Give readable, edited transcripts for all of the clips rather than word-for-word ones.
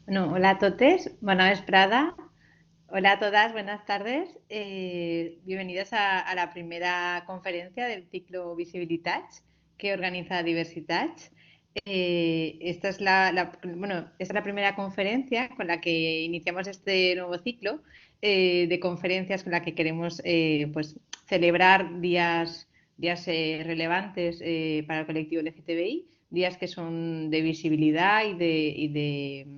Bueno, hola a totes, bona vesprada. Hola a todas, buenas tardes. Bienvenidos a la primera conferencia del ciclo Visibilitats que organiza Diversitats. Esta es esta es la primera conferencia con la que iniciamos este nuevo ciclo de conferencias con la que queremos pues, celebrar días relevantes para el colectivo LGTBI, días que son de visibilidad y de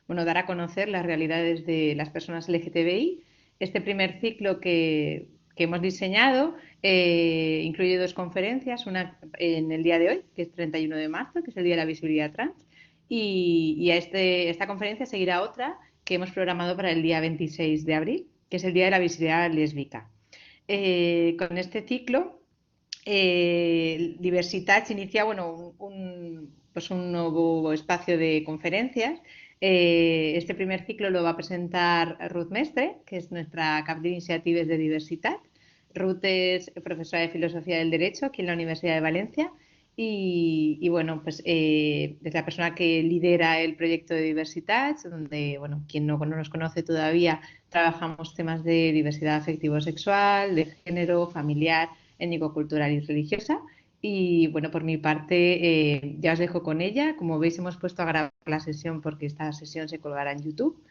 dar a conocer las realidades de las personas LGTBI. Este primer ciclo que hemos diseñado incluye dos conferencias, una en el día de hoy, que es 31 de marzo, que es el Día de la Visibilidad Trans, y esta conferencia seguirá otra que hemos programado para el día 26 de abril, que es el Día de la Visibilidad Lésbica. Con este ciclo, Diversitats inicia pues un nuevo espacio de conferencias. Este primer ciclo lo va a presentar Ruth Mestre, que es nuestra cap d'iniciatives de Diversitat. Ruth es profesora de Filosofía del Derecho aquí en la Universidad de Valencia es la persona que lidera el proyecto de Diversitats, donde, bueno, quien no nos conoce todavía, trabajamos temas de diversidad afectivo-sexual, de género, familiar, étnico-cultural y religiosa. Y bueno, por mi parte, ya os dejo con ella. Como veis, hemos puesto a grabar la sesión porque esta sesión se colgará en YouTube.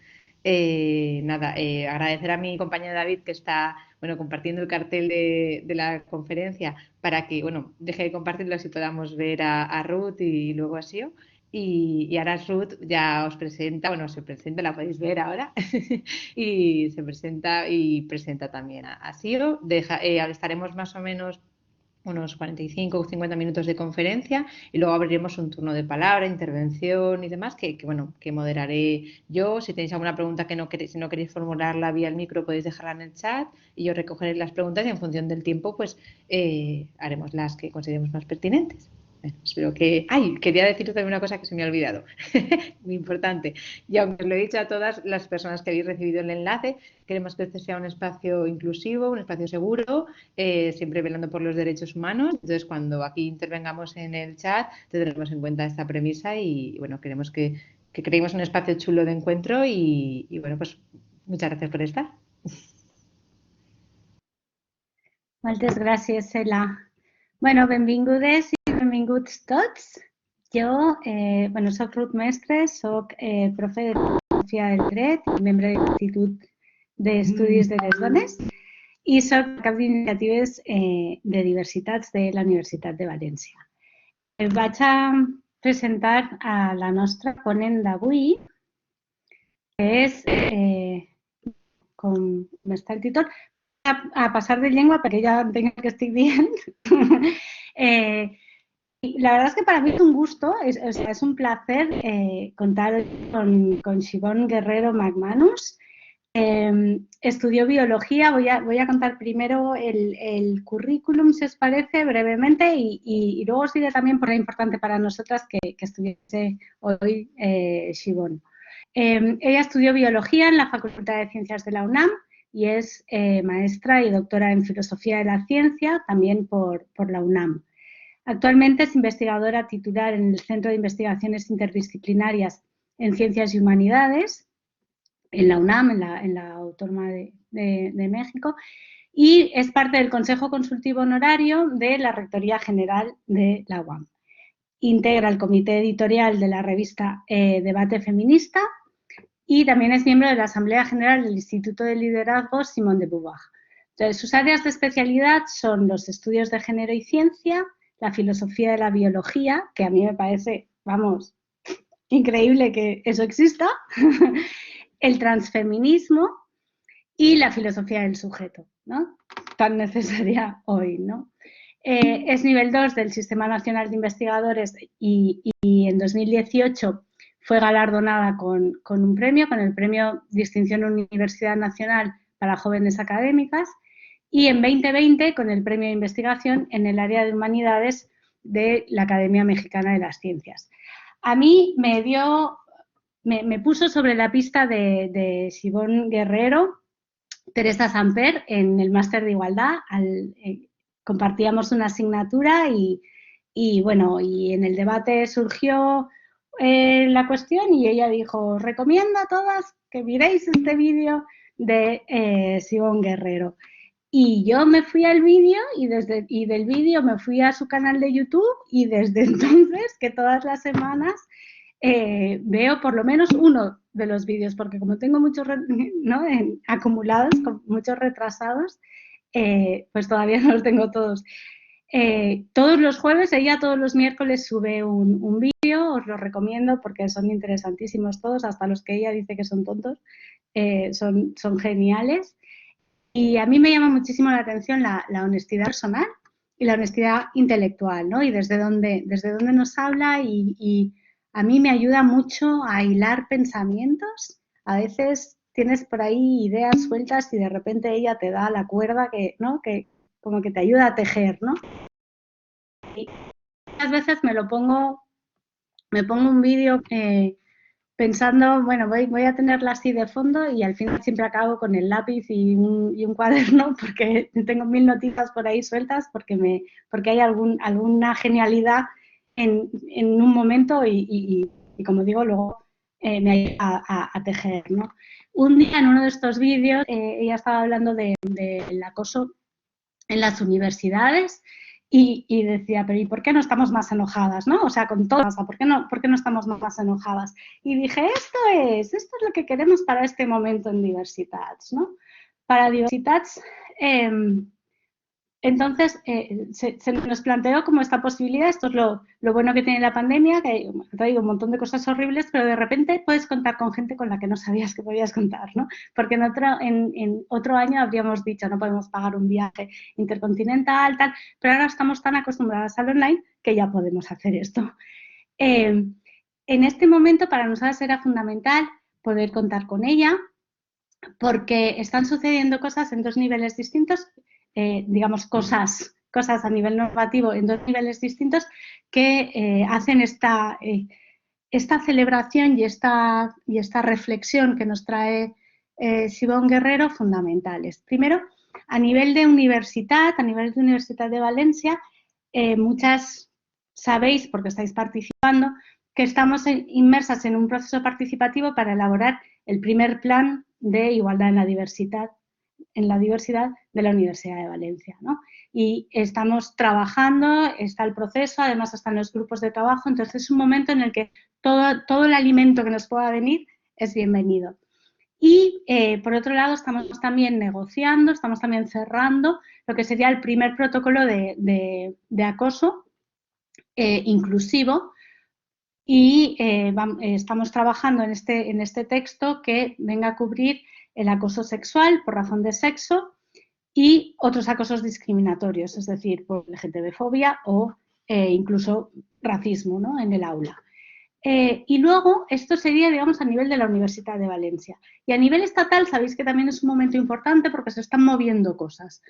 Agradecer a mi compañero David que está compartiendo el cartel de la conferencia para que deje de compartirlo así podamos ver a Ruth y luego a Sio. Y ahora Ruth ya os presenta, se presenta, la podéis ver ahora, y se presenta y presenta también a Sio. Estaremos más o menos unos 45 o 50 minutos de conferencia y luego abriremos un turno de palabra, intervención y demás que moderaré yo. Si tenéis alguna pregunta si no queréis formularla vía el micro podéis dejarla en el chat y yo recogeré las preguntas y en función del tiempo pues haremos las que consideremos más pertinentes. Bueno, espero que... ¡Ay! Quería deciros también una cosa que se me ha olvidado. Muy importante. Y aunque os lo he dicho a todas las personas que habéis recibido el enlace, queremos que este sea un espacio inclusivo, un espacio seguro, siempre velando por los derechos humanos. Entonces, cuando aquí intervengamos en el chat, tendremos en cuenta esta premisa y queremos que creemos un espacio chulo de encuentro pues muchas gracias por estar. Moltes gràcies, Cela. Bueno, benvingudes i benvinguts tots. Jo, soc Ruth Mestre, soc profe de Filosofia del Dret i membre de l'Institut d'Estudis de les Dones i soc cap d'iniciatives de diversitats de la Universitat de València. Vaig a presentar a la nostra ponent d'avui, que és, com està el títol, a pasar de lengua perquè ya entenc que estic dient. La verdad es que para mí es un gusto, es un placer contar con Siobhan Guerrero McManus. Estudió biología, voy a contar primero el currículum, si os parece, brevemente, y luego os diré también por qué es importante para nosotras que estuviese hoy Siobhan. Ella estudió biología en la Facultad de Ciencias de la UNAM y es maestra y doctora en Filosofía de la Ciencia, también por la UNAM. Actualmente es investigadora titular en el Centro de Investigaciones Interdisciplinarias en Ciencias y Humanidades, en la UNAM, en la Autónoma de México, y es parte del Consejo Consultivo Honorario de la Rectoría General de la UAM. Integra el comité editorial de la revista Debate Feminista y también es miembro de la Asamblea General del Instituto de Liderazgo Simone de Beauvoir. Entonces, sus áreas de especialidad son los estudios de género y ciencia, la filosofía de la biología, que a mí me parece, vamos, increíble que eso exista, el transfeminismo y la filosofía del sujeto, ¿no? Tan necesaria hoy, ¿no? Es nivel 2 del Sistema Nacional de Investigadores y en 2018 fue galardonada con un premio, con el premio Distinción Universidad Nacional para Jóvenes Académicas, y en 2020 con el premio de investigación en el área de humanidades de la Academia Mexicana de las Ciencias. A mí me puso sobre la pista de Siobhan Guerrero, Teresa Samper, en el máster de igualdad. Compartíamos una asignatura y en el debate surgió la cuestión y ella dijo, os recomiendo a todas que miréis este vídeo de Sibón Guerrero. Y yo me fui al vídeo y del vídeo me fui a su canal de YouTube y desde entonces, que todas las semanas veo por lo menos uno de los vídeos, porque como tengo muchos ¿no? acumulados, con muchos retrasados, pues todavía no los tengo todos. Todos los jueves, ella todos los miércoles sube un vídeo, os lo recomiendo porque son interesantísimos todos, hasta los que ella dice que son tontos, son geniales. Y a mí me llama muchísimo la atención la honestidad personal y la honestidad intelectual, ¿no? Y desde dónde nos habla y a mí me ayuda mucho a hilar pensamientos. A veces tienes por ahí ideas sueltas y de repente ella te da la cuerda que, ¿no? Que como que te ayuda a tejer, ¿no? Y muchas veces me pongo un vídeo pensando, bueno, voy a tenerla así de fondo y al final siempre acabo con el lápiz y un cuaderno porque tengo 1000 noticias por ahí sueltas porque hay alguna genialidad en un momento y como digo, luego me ayuda a tejer, ¿no? Un día en uno de estos vídeos ella estaba hablando del acoso en las universidades y decía, pero ¿y por qué no estamos más enojadas? ¿No? O sea, con todo, ¿por qué no estamos más enojadas? Y dije, esto es lo que queremos para este momento en Diversitats, ¿no? Para Diversitats, entonces, se nos planteó como esta posibilidad, esto es lo bueno que tiene la pandemia, que ha traído un montón de cosas horribles, pero de repente puedes contar con gente con la que no sabías que podías contar, ¿no? Porque en otro año habríamos dicho, no podemos pagar un viaje intercontinental, tal, pero ahora estamos tan acostumbradas al online que ya podemos hacer esto. En este momento para nosotras era fundamental poder contar con ella, porque están sucediendo cosas en dos niveles distintos, digamos, cosas a nivel normativo en dos niveles distintos que hacen esta celebración y esta reflexión que nos trae Sibón Guerrero fundamentales. Primero, a nivel de Universitat de Valencia, muchas sabéis, porque estáis participando, que estamos inmersas en un proceso participativo para elaborar el primer plan de igualdad en la diversidad de la Universidad de Valencia, ¿no? Y estamos trabajando, está el proceso, además están los grupos de trabajo, entonces es un momento en el que todo el alimento que nos pueda venir es bienvenido. Y por otro lado estamos también negociando, estamos también cerrando lo que sería el primer protocolo de acoso inclusivo y estamos trabajando en este texto que venga a cubrir el acoso sexual por razón de sexo y otros acosos discriminatorios, es decir, por LGTB-fobia o incluso racismo, ¿no? En el aula. Y luego, esto sería, digamos, a nivel de la Universidad de Valencia. Y a nivel estatal, sabéis que también es un momento importante porque se están moviendo cosas.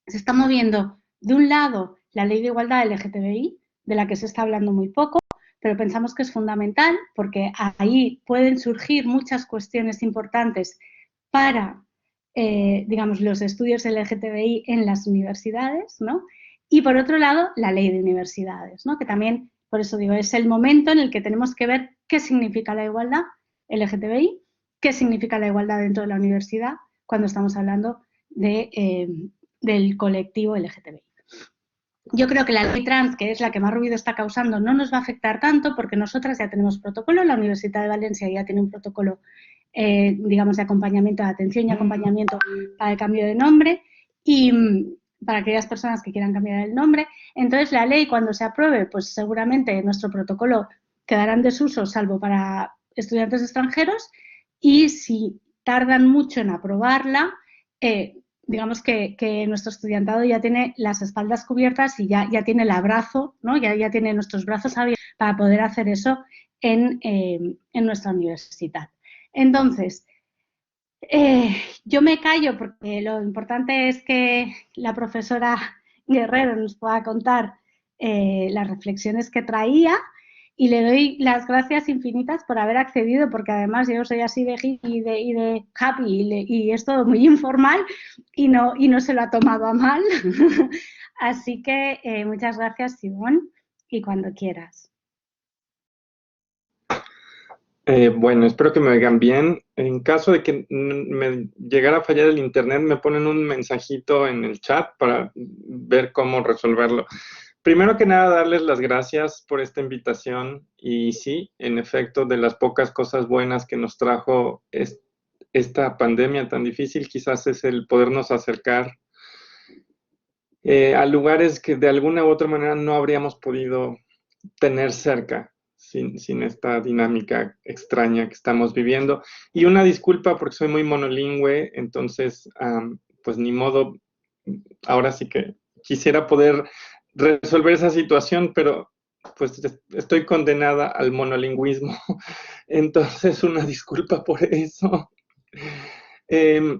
Se está moviendo, de un lado, la Ley de Igualdad LGTBI, de la que se está hablando muy poco, pero pensamos que es fundamental porque ahí pueden surgir muchas cuestiones importantes para, digamos, los estudios LGTBI en las universidades, ¿no? Y por otro lado, la ley de universidades, ¿no? Que también, por eso digo, es el momento en el que tenemos que ver qué significa la igualdad LGTBI, qué significa la igualdad dentro de la universidad cuando estamos hablando del colectivo LGTBI. Yo creo que la ley trans, que es la que más ruido está causando, no nos va a afectar tanto porque nosotras ya tenemos protocolo, la Universidad de Valencia ya tiene un protocolo, digamos, de acompañamiento, de atención y acompañamiento para el cambio de nombre y para aquellas personas que quieran cambiar el nombre. Entonces, la ley, cuando se apruebe, pues seguramente nuestro protocolo quedará en desuso, salvo para estudiantes extranjeros, y si tardan mucho en aprobarla, digamos que nuestro estudiantado ya tiene las espaldas cubiertas y ya tiene el abrazo, ¿no? Ya tiene nuestros brazos abiertos para poder hacer eso en nuestra universidad. Entonces, yo me callo porque lo importante es que la profesora Guerrero nos pueda contar las reflexiones que traía y le doy las gracias infinitas por haber accedido, porque además yo soy así de hippie y de happy y es todo muy informal y no se lo ha tomado a mal. Así que muchas gracias, Simón, y cuando quieras. Bueno, espero que me oigan bien. En caso de que me llegara a fallar el internet, me ponen un mensajito en el chat para ver cómo resolverlo. Primero que nada, darles las gracias por esta invitación y sí, en efecto, de las pocas cosas buenas que nos trajo esta pandemia tan difícil, quizás es el podernos acercar a lugares que de alguna u otra manera no habríamos podido tener cerca sin esta dinámica extraña que estamos viviendo. Y una disculpa porque soy muy monolingüe, entonces, pues ni modo, ahora sí que quisiera poder resolver esa situación, pero pues estoy condenada al monolingüismo. Entonces, una disculpa por eso. Eh,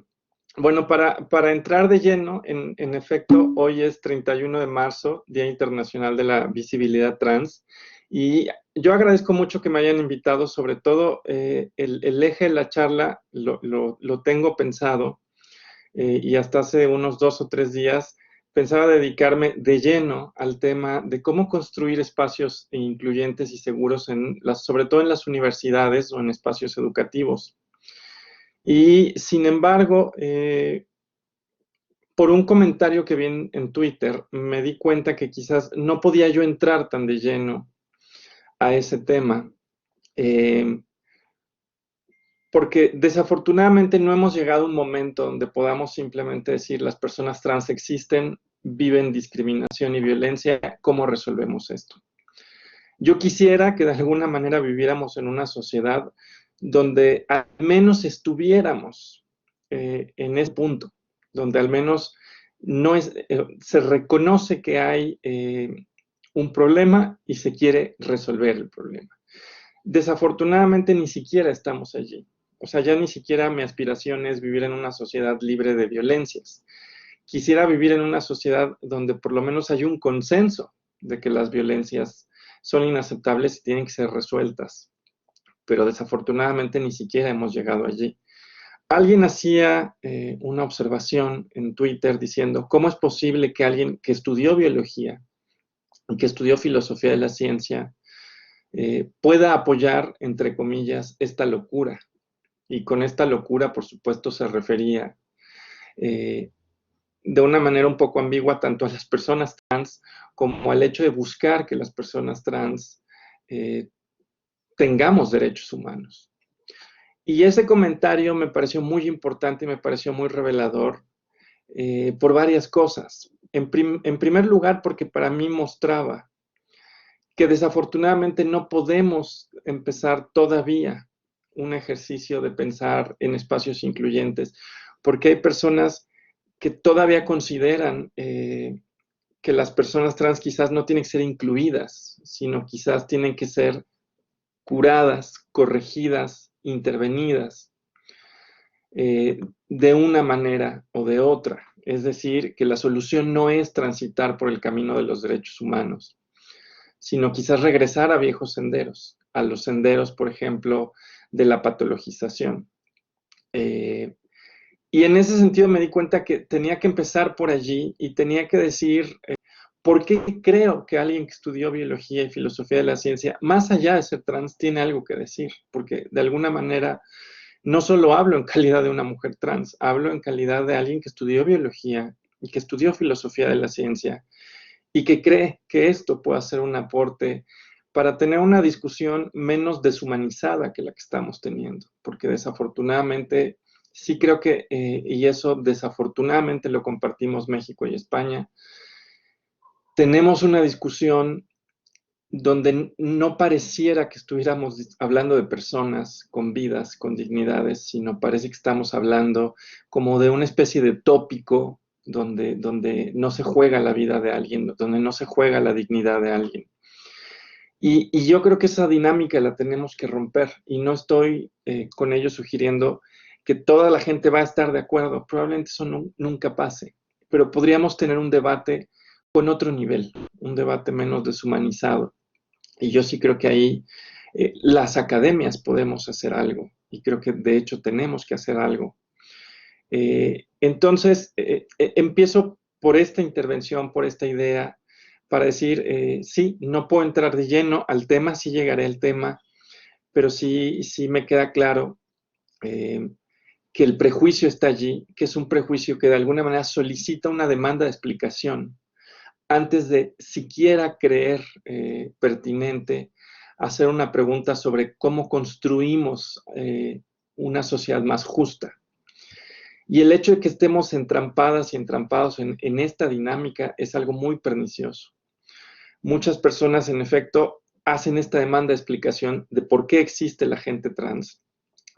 bueno, para entrar de lleno, en efecto, hoy es 31 de marzo, Día Internacional de la Visibilidad Trans, y yo agradezco mucho que me hayan invitado, sobre todo el eje de la charla lo tengo pensado, y hasta hace unos 2 o 3 días pensaba dedicarme de lleno al tema de cómo construir espacios incluyentes y seguros, sobre todo en las universidades o en espacios educativos. Y sin embargo, por un comentario que vi en Twitter, me di cuenta que quizás no podía yo entrar tan de lleno a ese tema, eh, porque desafortunadamente no hemos llegado a un momento donde podamos simplemente decir las personas trans existen, viven discriminación y violencia, ¿cómo resolvemos esto? Yo quisiera que de alguna manera viviéramos en una sociedad donde al menos estuviéramos en ese punto, donde al menos se reconoce que hay un problema y se quiere resolver el problema. Desafortunadamente ni siquiera estamos allí. O sea, ya ni siquiera mi aspiración es vivir en una sociedad libre de violencias. Quisiera vivir en una sociedad donde por lo menos hay un consenso de que las violencias son inaceptables y tienen que ser resueltas. Pero desafortunadamente ni siquiera hemos llegado allí. Alguien hacía una observación en Twitter diciendo, ¿cómo es posible que alguien que estudió biología, que estudió filosofía de la ciencia, pueda apoyar, entre comillas, esta locura? Y con esta locura, por supuesto, se refería de una manera un poco ambigua tanto a las personas trans como al hecho de buscar que las personas trans eh, tengamos derechos humanos. Y ese comentario me pareció muy importante y me pareció muy revelador por varias cosas. En primer lugar, porque para mí mostraba que desafortunadamente no podemos empezar todavía un ejercicio de pensar en espacios incluyentes, porque hay personas que todavía consideran que las personas trans quizás no tienen que ser incluidas, sino quizás tienen que ser curadas, corregidas, intervenidas de una manera o de otra. Es decir, que la solución no es transitar por el camino de los derechos humanos, sino quizás regresar a viejos senderos, a los senderos, por ejemplo, de la patologización. Y en ese sentido me di cuenta que tenía que empezar por allí y tenía que decir por qué creo que alguien que estudió biología y filosofía de la ciencia, más allá de ser trans, tiene algo que decir, porque de alguna manera no solo hablo en calidad de una mujer trans, hablo en calidad de alguien que estudió biología y que estudió filosofía de la ciencia y que cree que esto puede ser un aporte para tener una discusión menos deshumanizada que la que estamos teniendo, porque desafortunadamente sí creo que, y eso desafortunadamente lo compartimos México y España, tenemos una discusión donde no pareciera que estuviéramos hablando de personas con vidas, con dignidades, sino parece que estamos hablando como de una especie de tópico donde no se juega la vida de alguien, donde no se juega la dignidad de alguien. Y yo creo que esa dinámica la tenemos que romper y no estoy con ello sugiriendo que toda la gente va a estar de acuerdo, probablemente eso nunca pase, pero podríamos tener un debate con otro nivel, un debate menos deshumanizado. Y yo sí creo que ahí las academias podemos hacer algo y creo que de hecho tenemos que hacer algo. Entonces, empiezo por esta intervención, por esta idea, para decir, sí, no puedo entrar de lleno al tema, sí llegaré al tema, pero sí me queda claro que el prejuicio está allí, que es un prejuicio que de alguna manera solicita una demanda de explicación antes de siquiera creer pertinente hacer una pregunta sobre cómo construimos una sociedad más justa. Y el hecho de que estemos entrampadas y entrampados en esta dinámica es algo muy pernicioso. Muchas personas, en efecto, hacen esta demanda de explicación de por qué existe la gente trans,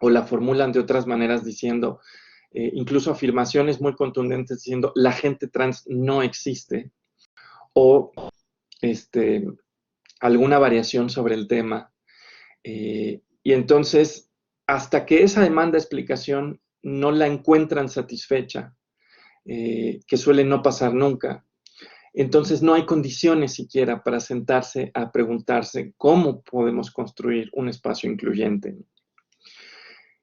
o la formulan de otras maneras diciendo, incluso afirmaciones muy contundentes diciendo, la gente trans no existe, o alguna variación sobre el tema. Y entonces, hasta que esa demanda de explicación no la encuentran satisfecha, que suele no pasar nunca, entonces no hay condiciones siquiera para sentarse a preguntarse cómo podemos construir un espacio incluyente.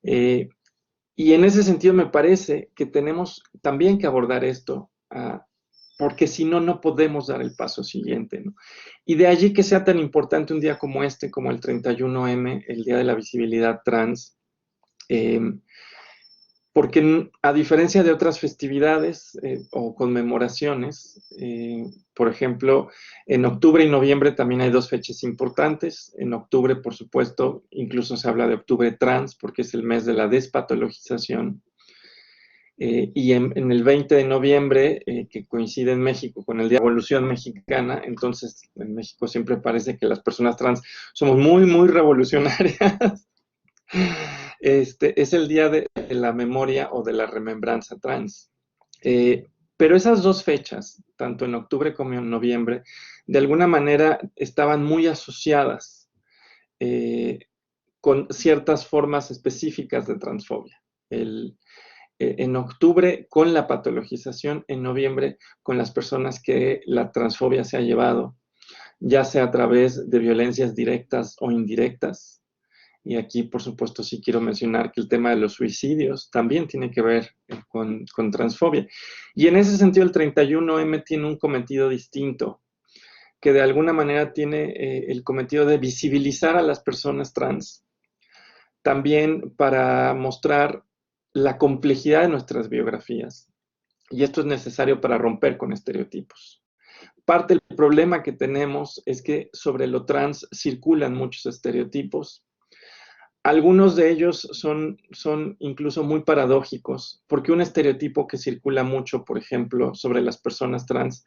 Y en ese sentido me parece que tenemos también que abordar esto, porque si no, no podemos dar el paso siguiente, ¿no? Y de allí que sea tan importante un día como este, como el 31M, el Día de la Visibilidad Trans, porque a diferencia de otras festividades o conmemoraciones, por ejemplo, en octubre y noviembre también hay dos fechas importantes. En octubre, por supuesto, incluso se habla de octubre trans, porque es el mes de la despatologización. Y en el 20 de noviembre, que coincide en México con el Día de la Revolución Mexicana, entonces en México siempre parece que las personas trans somos muy, muy revolucionarias. Es el día de la memoria o de la remembranza trans. Pero esas dos fechas, tanto en octubre como en noviembre, de alguna manera estaban muy asociadas con ciertas formas específicas de transfobia. En octubre con la patologización, en noviembre con las personas que la transfobia se ha llevado, ya sea a través de violencias directas o indirectas. Y aquí, por supuesto, sí quiero mencionar que el tema de los suicidios también tiene que ver con transfobia. Y en ese sentido, el 31M tiene un cometido distinto, que de alguna manera tiene el cometido de visibilizar a las personas trans, también para mostrar la complejidad de nuestras biografías. Y esto es necesario para romper con estereotipos. Parte del problema que tenemos es que sobre lo trans circulan muchos estereotipos. Algunos de ellos son incluso muy paradójicos, porque un estereotipo que circula mucho, por ejemplo, sobre las personas trans,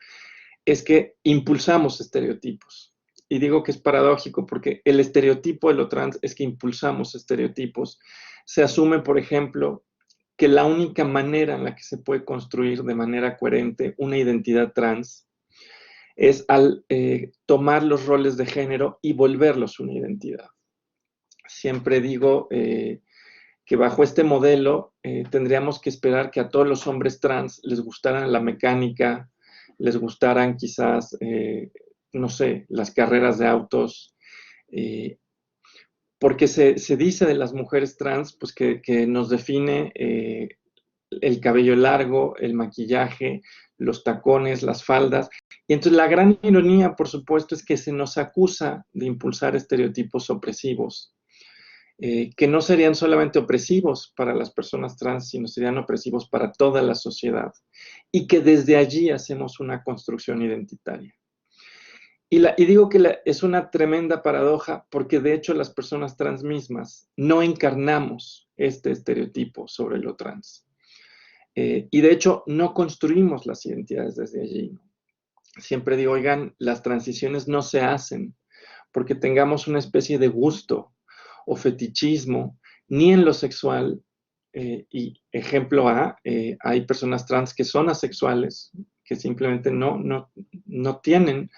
es que impulsamos estereotipos. Y digo que es paradójico porque el estereotipo de lo trans es que impulsamos estereotipos. Se asume, por ejemplo, que la única manera en la que se puede construir de manera coherente una identidad trans es al tomar los roles de género y volverlos una identidad. Siempre digo que bajo este modelo tendríamos que esperar que a todos los hombres trans les gustaran la mecánica, les gustaran quizás, no sé, las carreras de autos, porque se dice de las mujeres trans pues que nos define el cabello largo, el maquillaje, los tacones, las faldas. Y entonces la gran ironía, por supuesto, es que se nos acusa de impulsar estereotipos opresivos. Que no serían solamente opresivos para las personas trans, sino serían opresivos para toda la sociedad, y que desde allí hacemos una construcción identitaria. Y digo que es una tremenda paradoja, porque de hecho las personas trans mismas no encarnamos este estereotipo sobre lo trans. Y de hecho no construimos las identidades desde allí, ¿no? Siempre digo, oigan, las transiciones no se hacen porque tengamos una especie de gusto o fetichismo, ni en lo sexual. Y ejemplo A, hay personas trans que son asexuales, que simplemente no tienen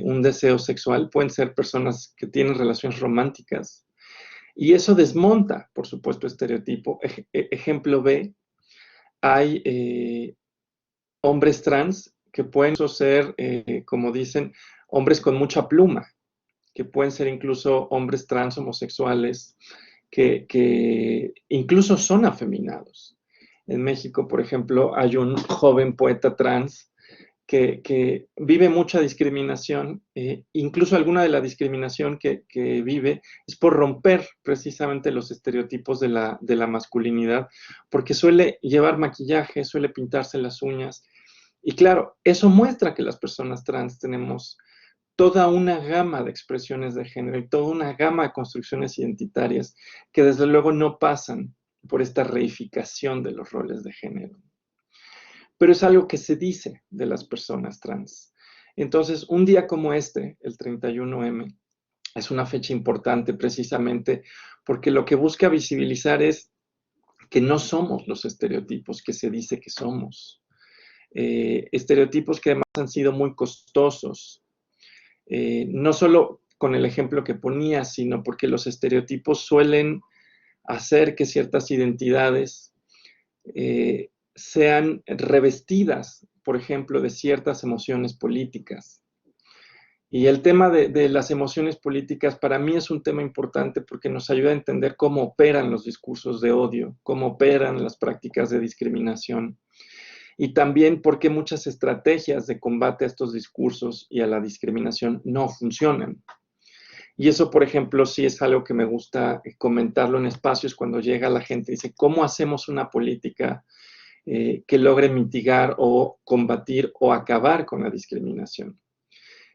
un deseo sexual. Pueden ser personas que tienen relaciones románticas. Y eso desmonta, por supuesto, estereotipo. Ejemplo B, hay hombres trans que pueden ser, como dicen, hombres con mucha pluma, que pueden ser incluso hombres trans homosexuales, que incluso son afeminados. En México, por ejemplo, hay un joven poeta trans que vive mucha discriminación, incluso alguna de la discriminación que vive es por romper precisamente los estereotipos de la masculinidad, porque suele llevar maquillaje, suele pintarse las uñas, y claro, eso muestra que las personas trans tenemos toda una gama de expresiones de género y toda una gama de construcciones identitarias que desde luego no pasan por esta reificación de los roles de género. Pero es algo que se dice de las personas trans. Entonces, un día como este, el 31M, es una fecha importante precisamente porque lo que busca visibilizar es que no somos los estereotipos que se dice que somos. Estereotipos que además han sido muy costosos, no solo con el ejemplo que ponía, sino porque los estereotipos suelen hacer que ciertas identidades sean revestidas, por ejemplo, de ciertas emociones políticas. Y el tema de las emociones políticas para mí es un tema importante porque nos ayuda a entender cómo operan los discursos de odio, cómo operan las prácticas de discriminación y también por qué muchas estrategias de combate a estos discursos y a la discriminación no funcionan. Y eso, por ejemplo, sí es algo que me gusta comentarlo en espacios cuando llega la gente y dice, ¿cómo hacemos una política que logre mitigar o combatir o acabar con la discriminación?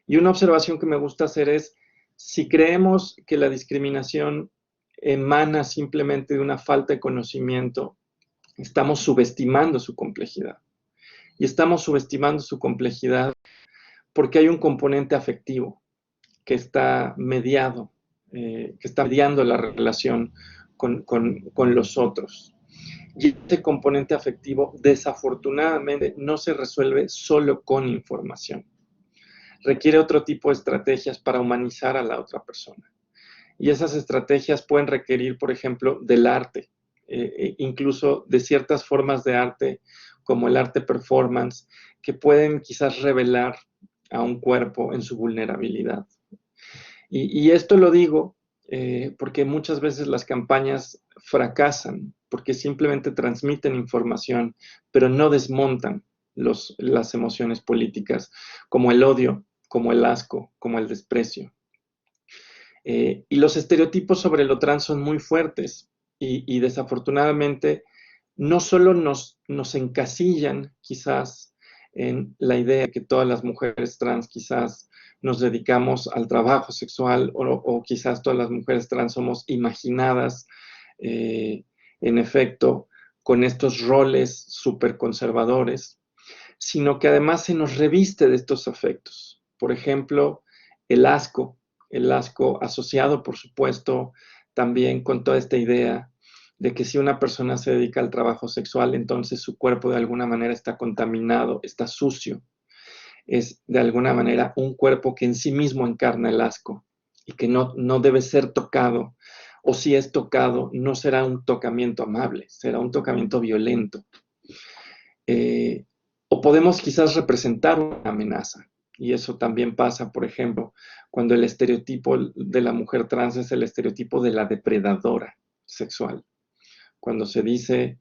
Y una observación que me gusta hacer es, si creemos que la discriminación emana simplemente de una falta de conocimiento, estamos subestimando su complejidad. Y estamos subestimando su complejidad porque hay un componente afectivo que está mediando la relación con los otros. Y este componente afectivo, desafortunadamente, no se resuelve solo con información. Requiere otro tipo de estrategias para humanizar a la otra persona. Y esas estrategias pueden requerir, por ejemplo, del arte, incluso de ciertas formas de arte, como el arte performance, que pueden quizás revelar a un cuerpo en su vulnerabilidad. Y esto lo digo porque muchas veces las campañas fracasan, porque simplemente transmiten información, pero no desmontan las emociones políticas, como el odio, como el asco, como el desprecio. Y los estereotipos sobre lo trans son muy fuertes y desafortunadamente no solo nos encasillan quizás en la idea de que todas las mujeres trans quizás nos dedicamos al trabajo sexual o quizás todas las mujeres trans somos imaginadas, en efecto, con estos roles súper conservadores, sino que además se nos reviste de estos afectos. Por ejemplo, el asco asociado, por supuesto, también con toda esta idea de que si una persona se dedica al trabajo sexual, entonces su cuerpo de alguna manera está contaminado, está sucio. Es de alguna manera un cuerpo que en sí mismo encarna el asco y que no debe ser tocado, o si es tocado, no será un tocamiento amable, será un tocamiento violento. O podemos quizás representar una amenaza. Y eso también pasa, por ejemplo, cuando el estereotipo de la mujer trans es el estereotipo de la depredadora sexual. Cuando se dice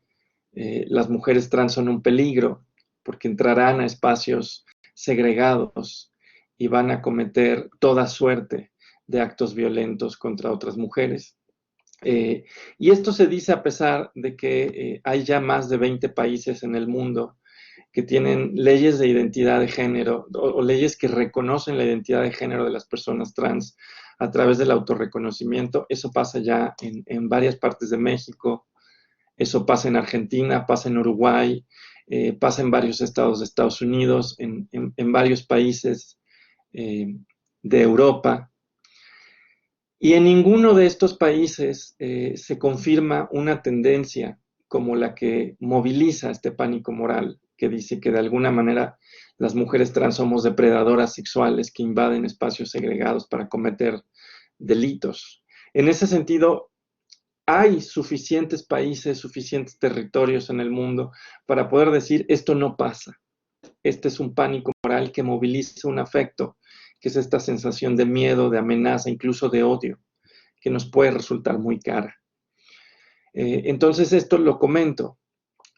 las mujeres trans son un peligro porque entrarán a espacios segregados y van a cometer toda suerte de actos violentos contra otras mujeres. Y esto se dice a pesar de que hay ya más de 20 países en el mundo que tienen leyes de identidad de género o leyes que reconocen la identidad de género de las personas trans a través del autorreconocimiento. Eso pasa ya en varias partes de México, eso pasa en Argentina, pasa en Uruguay, pasa en varios estados de Estados Unidos, en varios países de Europa. Y en ninguno de estos países se confirma una tendencia como la que moviliza este pánico moral, que dice que de alguna manera las mujeres trans somos depredadoras sexuales que invaden espacios segregados para cometer delitos. En ese sentido, hay suficientes países, suficientes territorios en el mundo para poder decir esto no pasa. Este es un pánico moral que moviliza un afecto, que es esta sensación de miedo, de amenaza, incluso de odio, que nos puede resultar muy cara. Entonces esto lo comento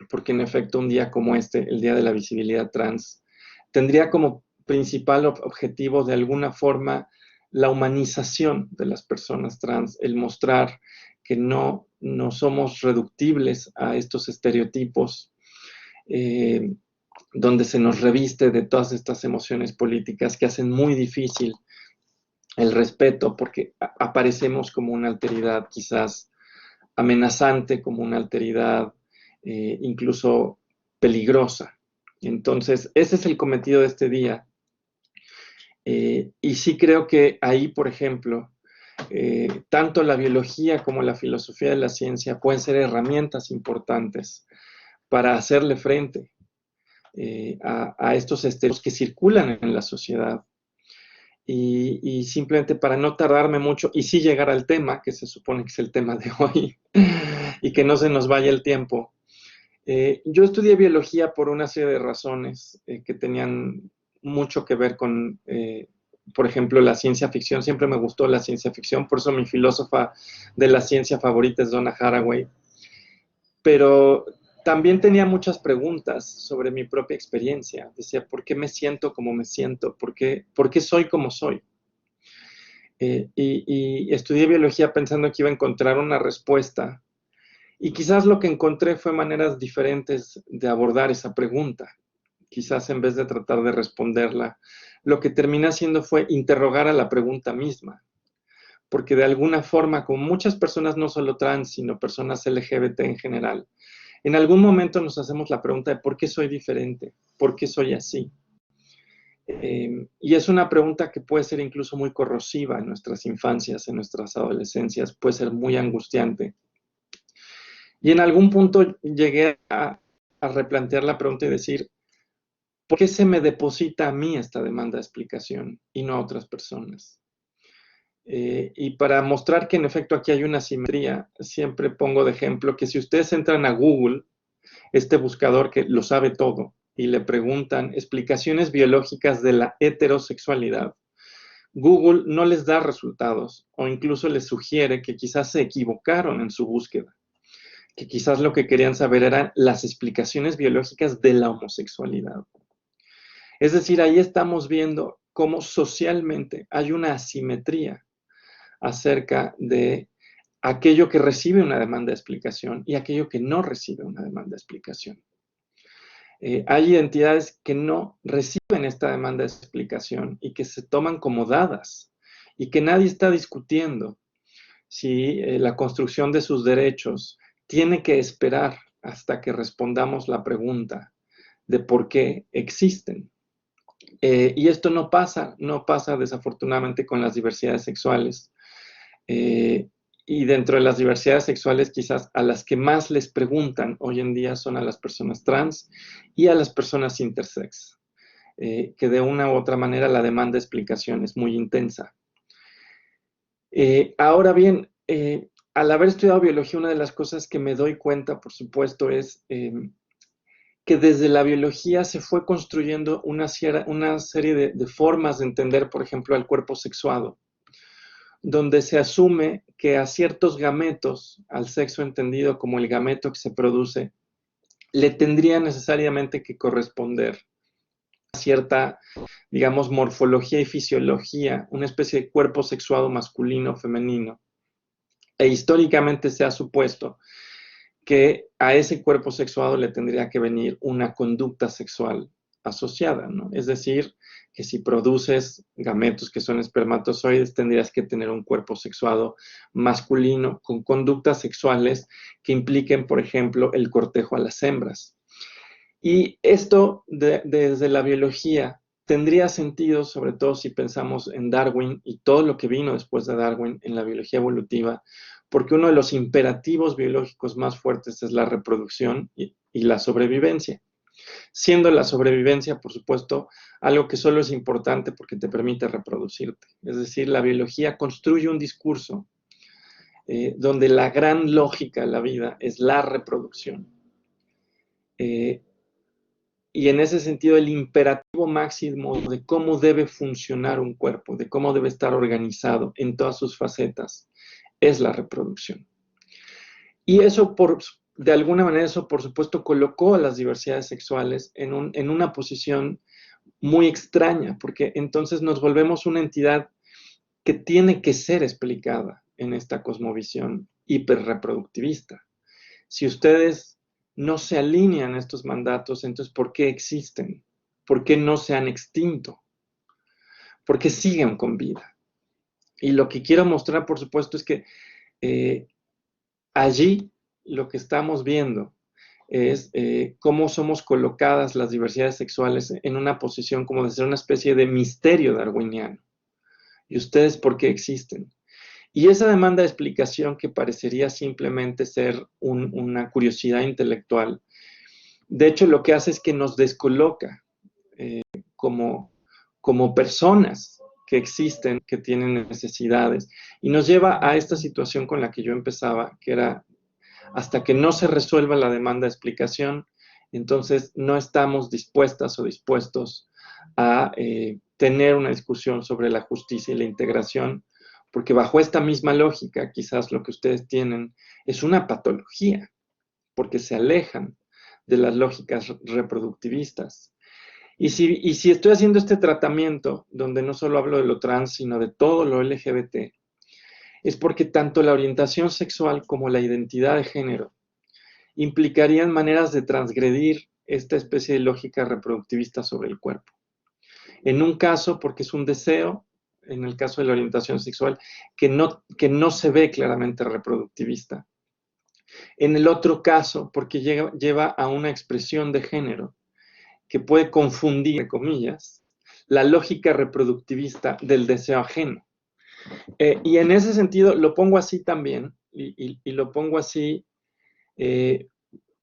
porque en efecto un día como este, el Día de la Visibilidad Trans, tendría como principal objetivo de alguna forma la humanización de las personas trans, el mostrar que no somos reductibles a estos estereotipos, donde se nos reviste de todas estas emociones políticas que hacen muy difícil el respeto, porque aparecemos como una alteridad quizás amenazante, como una alteridad incluso peligrosa. Entonces, ese es el cometido de este día. Y sí creo que ahí, por ejemplo, tanto la biología como la filosofía de la ciencia pueden ser herramientas importantes para hacerle frente a estos estereotipos que circulan en la sociedad. Y simplemente para no tardarme mucho y sí llegar al tema, que se supone que es el tema de hoy, y que no se nos vaya el tiempo. Yo estudié biología por una serie de razones que tenían mucho que ver con, por ejemplo, la ciencia ficción. Siempre me gustó la ciencia ficción, por eso mi filósofa de la ciencia favorita es Donna Haraway. Pero también tenía muchas preguntas sobre mi propia experiencia. Decía, ¿por qué me siento como me siento? ¿Por qué soy como soy? Y estudié biología pensando que iba a encontrar una respuesta. Y quizás lo que encontré fue maneras diferentes de abordar esa pregunta. Quizás en vez de tratar de responderla, lo que terminé haciendo fue interrogar a la pregunta misma. Porque de alguna forma, como muchas personas, no solo trans, sino personas LGBT en general, en algún momento nos hacemos la pregunta de ¿por qué soy diferente? ¿Por qué soy así? Y es una pregunta que puede ser incluso muy corrosiva en nuestras infancias, en nuestras adolescencias, puede ser muy angustiante. Y en algún punto llegué a replantear la pregunta y decir, ¿por qué se me deposita a mí esta demanda de explicación y no a otras personas? Y para mostrar que en efecto aquí hay una simetría, siempre pongo de ejemplo que si ustedes entran a Google, este buscador que lo sabe todo, y le preguntan explicaciones biológicas de la heterosexualidad, Google no les da resultados o incluso les sugiere que quizás se equivocaron en su búsqueda, que quizás lo que querían saber eran las explicaciones biológicas de la homosexualidad. Es decir, ahí estamos viendo cómo socialmente hay una asimetría acerca de aquello que recibe una demanda de explicación y aquello que no recibe una demanda de explicación. Hay identidades que no reciben esta demanda de explicación y que se toman como dadas y que nadie está discutiendo si la construcción de sus derechos tiene que esperar hasta que respondamos la pregunta de por qué existen. Y esto no pasa desafortunadamente con las diversidades sexuales. Y dentro de las diversidades sexuales, quizás a las que más les preguntan hoy en día son a las personas trans y a las personas intersex, que de una u otra manera la demanda de explicación es muy intensa. Ahora bien, al haber estudiado biología, una de las cosas que me doy cuenta, por supuesto, es que desde la biología se fue construyendo una serie de formas de entender, por ejemplo, al cuerpo sexuado, donde se asume que a ciertos gametos, al sexo entendido como el gameto que se produce, le tendría necesariamente que corresponder a cierta, digamos, morfología y fisiología, una especie de cuerpo sexuado masculino o femenino. E históricamente se ha supuesto que a ese cuerpo sexuado le tendría que venir una conducta sexual asociada, ¿no? Es decir, que si produces gametos que son espermatozoides, tendrías que tener un cuerpo sexuado masculino con conductas sexuales que impliquen, por ejemplo, el cortejo a las hembras. Y esto, desde la biología, tendría sentido, sobre todo si pensamos en Darwin y todo lo que vino después de Darwin en la biología evolutiva, porque uno de los imperativos biológicos más fuertes es la reproducción y la sobrevivencia. Siendo la sobrevivencia, por supuesto, algo que solo es importante porque te permite reproducirte. Es decir, la biología construye un discurso donde la gran lógica de la vida es la reproducción. Y en ese sentido, el imperativo máximo de cómo debe funcionar un cuerpo, de cómo debe estar organizado en todas sus facetas, es la reproducción. Y eso, de alguna manera, eso por supuesto colocó a las diversidades sexuales en una posición muy extraña, porque entonces nos volvemos una entidad que tiene que ser explicada en esta cosmovisión hiperreproductivista. Si ustedes no se alinean a estos mandatos, entonces ¿por qué existen? ¿Por qué no se han extinto? ¿Por qué siguen con vida? Y lo que quiero mostrar, por supuesto, es que allí lo que estamos viendo es cómo somos colocadas las diversidades sexuales en una posición como de ser una especie de misterio darwiniano. ¿Y ustedes por qué existen? Y esa demanda de explicación que parecería simplemente ser una curiosidad intelectual, de hecho lo que hace es que nos descoloca como, como personas que existen, que tienen necesidades, y nos lleva a esta situación con la que yo empezaba, que era hasta que no se resuelva la demanda de explicación, entonces no estamos dispuestas o dispuestos a tener una discusión sobre la justicia y la integración, porque bajo esta misma lógica, quizás lo que ustedes tienen es una patología, porque se alejan de las lógicas reproductivistas. Y si estoy haciendo este tratamiento, donde no solo hablo de lo trans, sino de todo lo LGBT, es porque tanto la orientación sexual como la identidad de género implicarían maneras de transgredir esta especie de lógica reproductivista sobre el cuerpo. En un caso, porque es un deseo, en el caso de la orientación sexual, que no se ve claramente reproductivista. En el otro caso, porque lleva a una expresión de género que puede confundir, entre comillas, la lógica reproductivista del deseo ajeno. Y en ese sentido lo pongo así también, y lo pongo así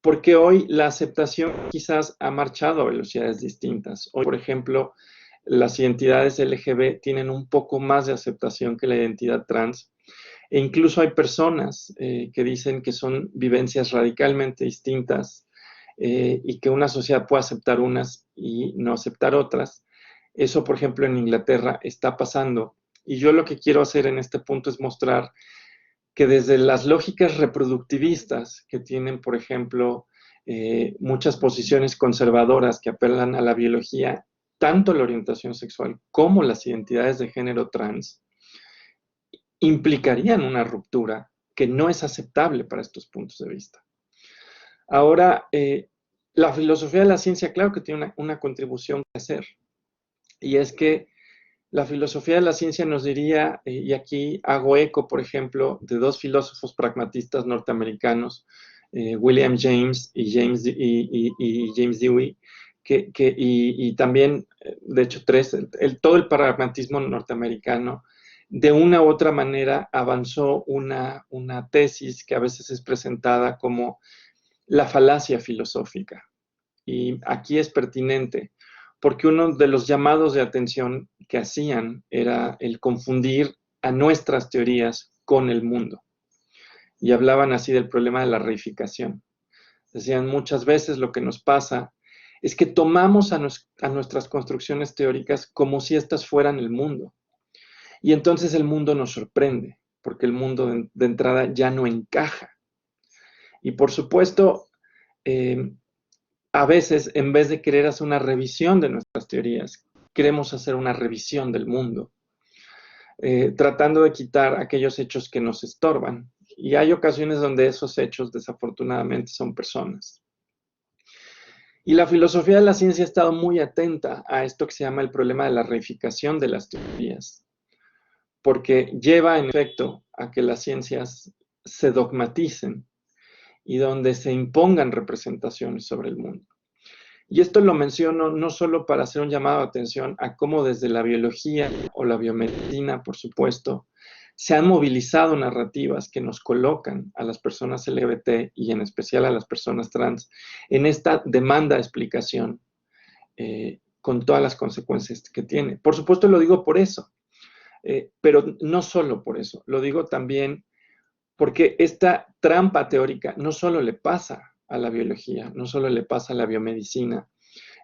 porque hoy la aceptación quizás ha marchado a velocidades distintas. Hoy, por ejemplo, las identidades LGB tienen un poco más de aceptación que la identidad trans, e incluso hay personas que dicen que son vivencias radicalmente distintas y que una sociedad puede aceptar unas y no aceptar otras. Eso, por ejemplo, en Inglaterra está pasando. Y yo lo que quiero hacer en este punto es mostrar que desde las lógicas reproductivistas que tienen, por ejemplo, muchas posiciones conservadoras que apelan a la biología, tanto la orientación sexual como las identidades de género trans, implicarían una ruptura que no es aceptable para estos puntos de vista. Ahora, la filosofía de la ciencia, claro que tiene una contribución que hacer, y es que la filosofía de la ciencia nos diría, y aquí hago eco, por ejemplo, de dos filósofos pragmatistas norteamericanos, William James y James Dewey, y también, de hecho, todo el pragmatismo norteamericano, de una u otra manera avanzó una tesis que a veces es presentada como la falacia filosófica. Y aquí es pertinente, porque uno de los llamados de atención que hacían era el confundir a nuestras teorías con el mundo. Y hablaban así del problema de la reificación. Decían, muchas veces lo que nos pasa es que tomamos a nuestras construcciones teóricas como si éstas fueran el mundo. Y entonces el mundo nos sorprende, porque el mundo de entrada ya no encaja. Y por supuesto, a veces, en vez de querer hacer una revisión de nuestras teorías, queremos hacer una revisión del mundo, tratando de quitar aquellos hechos que nos estorban. Y hay ocasiones donde esos hechos, desafortunadamente, son personas. Y la filosofía de la ciencia ha estado muy atenta a esto que se llama el problema de la reificación de las teorías, porque lleva, en efecto, a que las ciencias se dogmaticen y donde se impongan representaciones sobre el mundo. Y esto lo menciono no solo para hacer un llamado de atención a cómo desde la biología o la biomedicina, por supuesto, se han movilizado narrativas que nos colocan a las personas LGBT y en especial a las personas trans en esta demanda de explicación con todas las consecuencias que tiene. Por supuesto lo digo por eso, pero no solo por eso, lo digo también porque esta trampa teórica no solo le pasa a la biología, no solo le pasa a la biomedicina,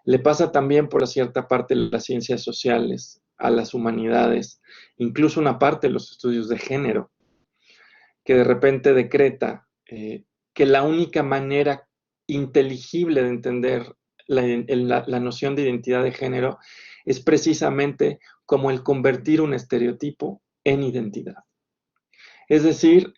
le pasa también por cierta parte de las ciencias sociales, a las humanidades, incluso una parte de los estudios de género, que de repente decreta que la única manera inteligible de entender la noción de identidad de género es precisamente como el convertir un estereotipo en identidad. Es decir,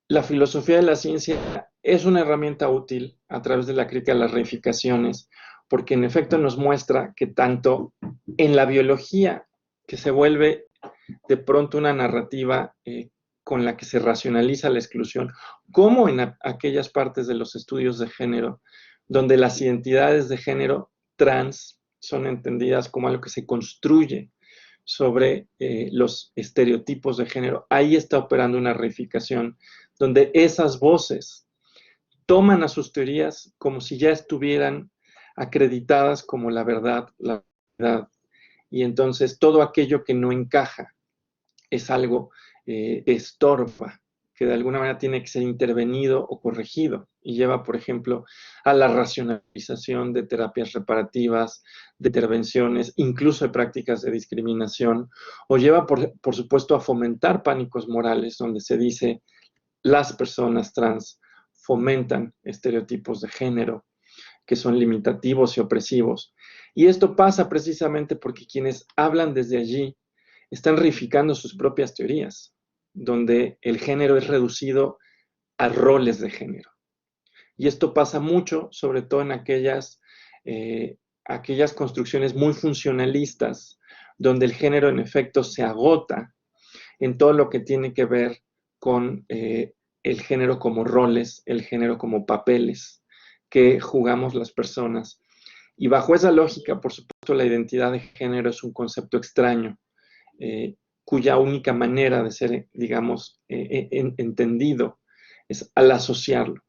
la filosofía de la ciencia es una herramienta útil a través de la crítica de las reificaciones, porque en efecto nos muestra que tanto en la biología, que se vuelve de pronto una narrativa con la que se racionaliza la exclusión, como en aquellas partes de los estudios de género, donde las identidades de género trans son entendidas como algo que se construye sobre los estereotipos de género. Ahí está operando una reificación, donde esas voces toman a sus teorías como si ya estuvieran acreditadas como la verdad, y entonces todo aquello que no encaja es algo que estorba, que de alguna manera tiene que ser intervenido o corregido, y lleva, por ejemplo, a la racionalización de terapias reparativas, de intervenciones, incluso de prácticas de discriminación, o lleva, por supuesto, a fomentar pánicos morales, donde se dice las personas trans fomentan estereotipos de género que son limitativos y opresivos. Y esto pasa precisamente porque quienes hablan desde allí están reificando sus propias teorías, donde el género es reducido a roles de género. Y esto pasa mucho, sobre todo en aquellas construcciones muy funcionalistas, donde el género en efecto se agota en todo lo que tiene que ver con el género como roles, el género como papeles que jugamos las personas. Y bajo esa lógica, por supuesto, la identidad de género es un concepto extraño, cuya única manera de ser, digamos, entendido es al asociarlo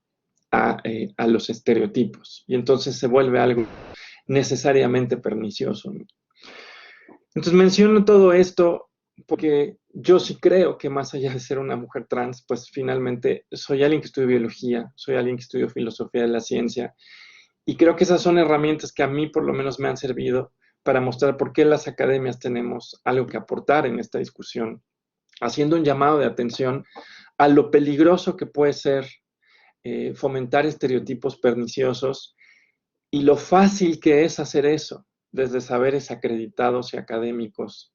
a los estereotipos. Y entonces se vuelve algo necesariamente pernicioso, ¿no? Entonces menciono todo esto porque yo sí creo que más allá de ser una mujer trans, pues finalmente soy alguien que estudia biología, soy alguien que estudia filosofía de la ciencia, y creo que esas son herramientas que a mí por lo menos me han servido para mostrar por qué las academias tenemos algo que aportar en esta discusión, haciendo un llamado de atención a lo peligroso que puede ser fomentar estereotipos perniciosos y lo fácil que es hacer eso desde saberes acreditados y académicos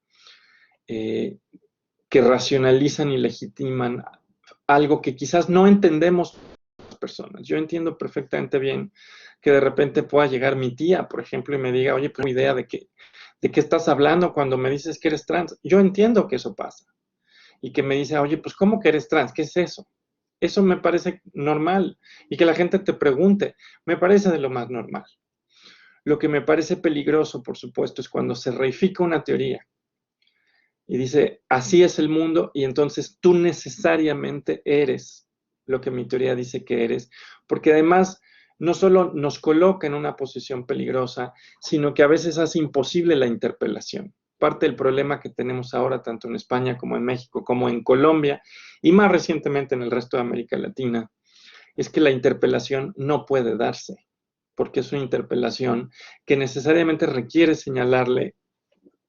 que racionalizan y legitiman algo que quizás no entendemos las personas. Yo entiendo perfectamente bien que de repente pueda llegar mi tía, por ejemplo, y me diga, oye, pues idea de qué estás hablando cuando me dices que eres trans. Yo entiendo que eso pasa. Y que me dice, oye, pues ¿cómo que eres trans? ¿Qué es eso? Eso me parece normal. Y que la gente te pregunte, me parece de lo más normal. Lo que me parece peligroso, por supuesto, es cuando se reifica una teoría y dice, así es el mundo, y entonces tú necesariamente eres lo que mi teoría dice que eres, porque además no solo nos coloca en una posición peligrosa, sino que a veces hace imposible la interpelación. Parte del problema que tenemos ahora, tanto en España como en México, como en Colombia, y más recientemente en el resto de América Latina, es que la interpelación no puede darse, porque es una interpelación que necesariamente requiere señalarle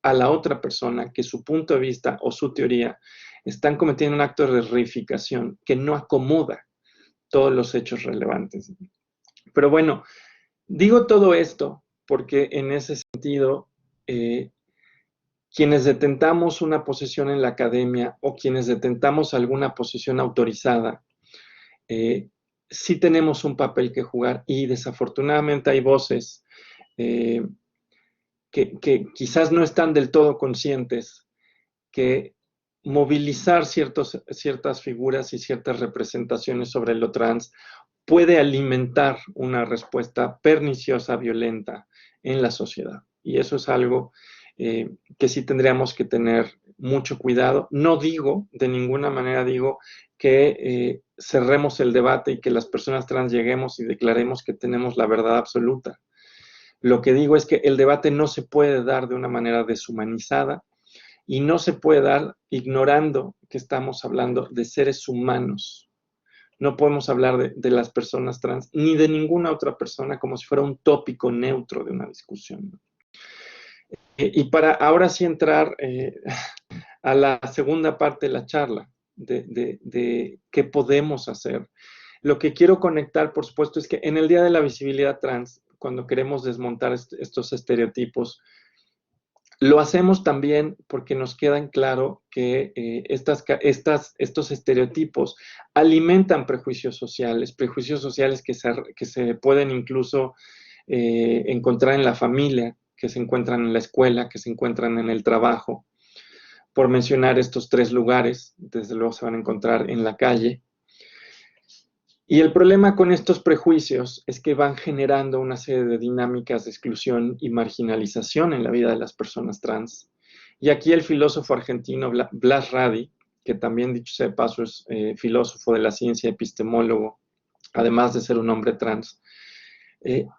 a la otra persona que su punto de vista o su teoría están cometiendo un acto de reificación que no acomoda todos los hechos relevantes. Pero bueno, digo todo esto porque en ese sentido, quienes detentamos una posición en la academia o quienes detentamos alguna posición autorizada, sí tenemos un papel que jugar, y desafortunadamente hay voces que quizás no están del todo conscientes que movilizar ciertas figuras y ciertas representaciones sobre lo trans puede alimentar una respuesta perniciosa, violenta en la sociedad. Y eso es algo que sí tendríamos que tener mucho cuidado. No digo, de ninguna manera digo, que cerremos el debate y que las personas trans lleguemos y declaremos que tenemos la verdad absoluta. Lo que digo es que el debate no se puede dar de una manera deshumanizada y no se puede dar ignorando que estamos hablando de seres humanos. No podemos hablar de las personas trans ni de ninguna otra persona como si fuera un tópico neutro de una discusión. Y para ahora sí entrar a la segunda parte de la charla, de qué podemos hacer. Lo que quiero conectar, por supuesto, es que en el Día de la Visibilidad Trans, cuando queremos desmontar estos estereotipos, Lo hacemos también porque nos queda en claro que estos estereotipos alimentan prejuicios sociales que se pueden incluso encontrar en la familia, que se encuentran en la escuela, que se encuentran en el trabajo. Por mencionar estos 3 lugares, desde luego se van a encontrar en la calle. Y el problema con estos prejuicios es que van generando una serie de dinámicas de exclusión y marginalización en la vida de las personas trans. Y aquí el filósofo argentino Blas Radi, que también, dicho sea de paso, es filósofo de la ciencia, epistemólogo, además de ser un hombre trans,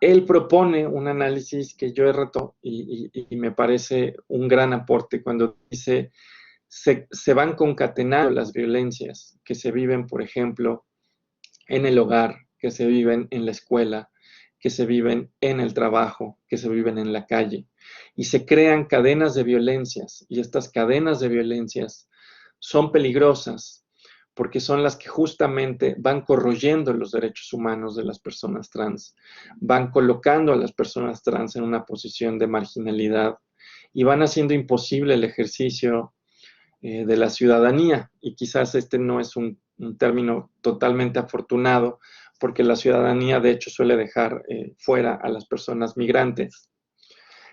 él propone un análisis que yo he retomado y me parece un gran aporte cuando dice, se van concatenando las violencias que se viven, por ejemplo, en el hogar, que se viven en la escuela, que se viven en el trabajo, que se viven en la calle. Y se crean cadenas de violencias, y estas cadenas de violencias son peligrosas porque son las que justamente van corroyendo los derechos humanos de las personas trans, van colocando a las personas trans en una posición de marginalidad y van haciendo imposible el ejercicio de la ciudadanía. Y quizás este no es un término totalmente afortunado, porque la ciudadanía de hecho suele dejar fuera a las personas migrantes.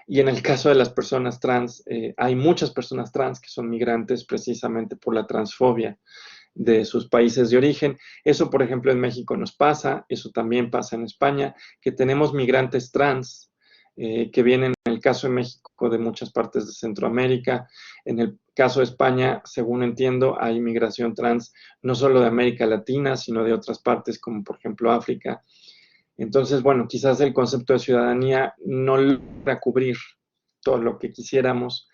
Y en el caso de las personas trans, hay muchas personas trans que son migrantes precisamente por la transfobia de sus países de origen. Eso, por ejemplo, en México nos pasa, eso también pasa en España, que tenemos migrantes trans que vienen, en el caso de México, de muchas partes de Centroamérica. En el caso de España, según entiendo, hay migración trans no solo de América Latina, sino de otras partes, como por ejemplo África. Entonces, bueno, quizás el concepto de ciudadanía no logra cubrir todo lo que quisiéramos,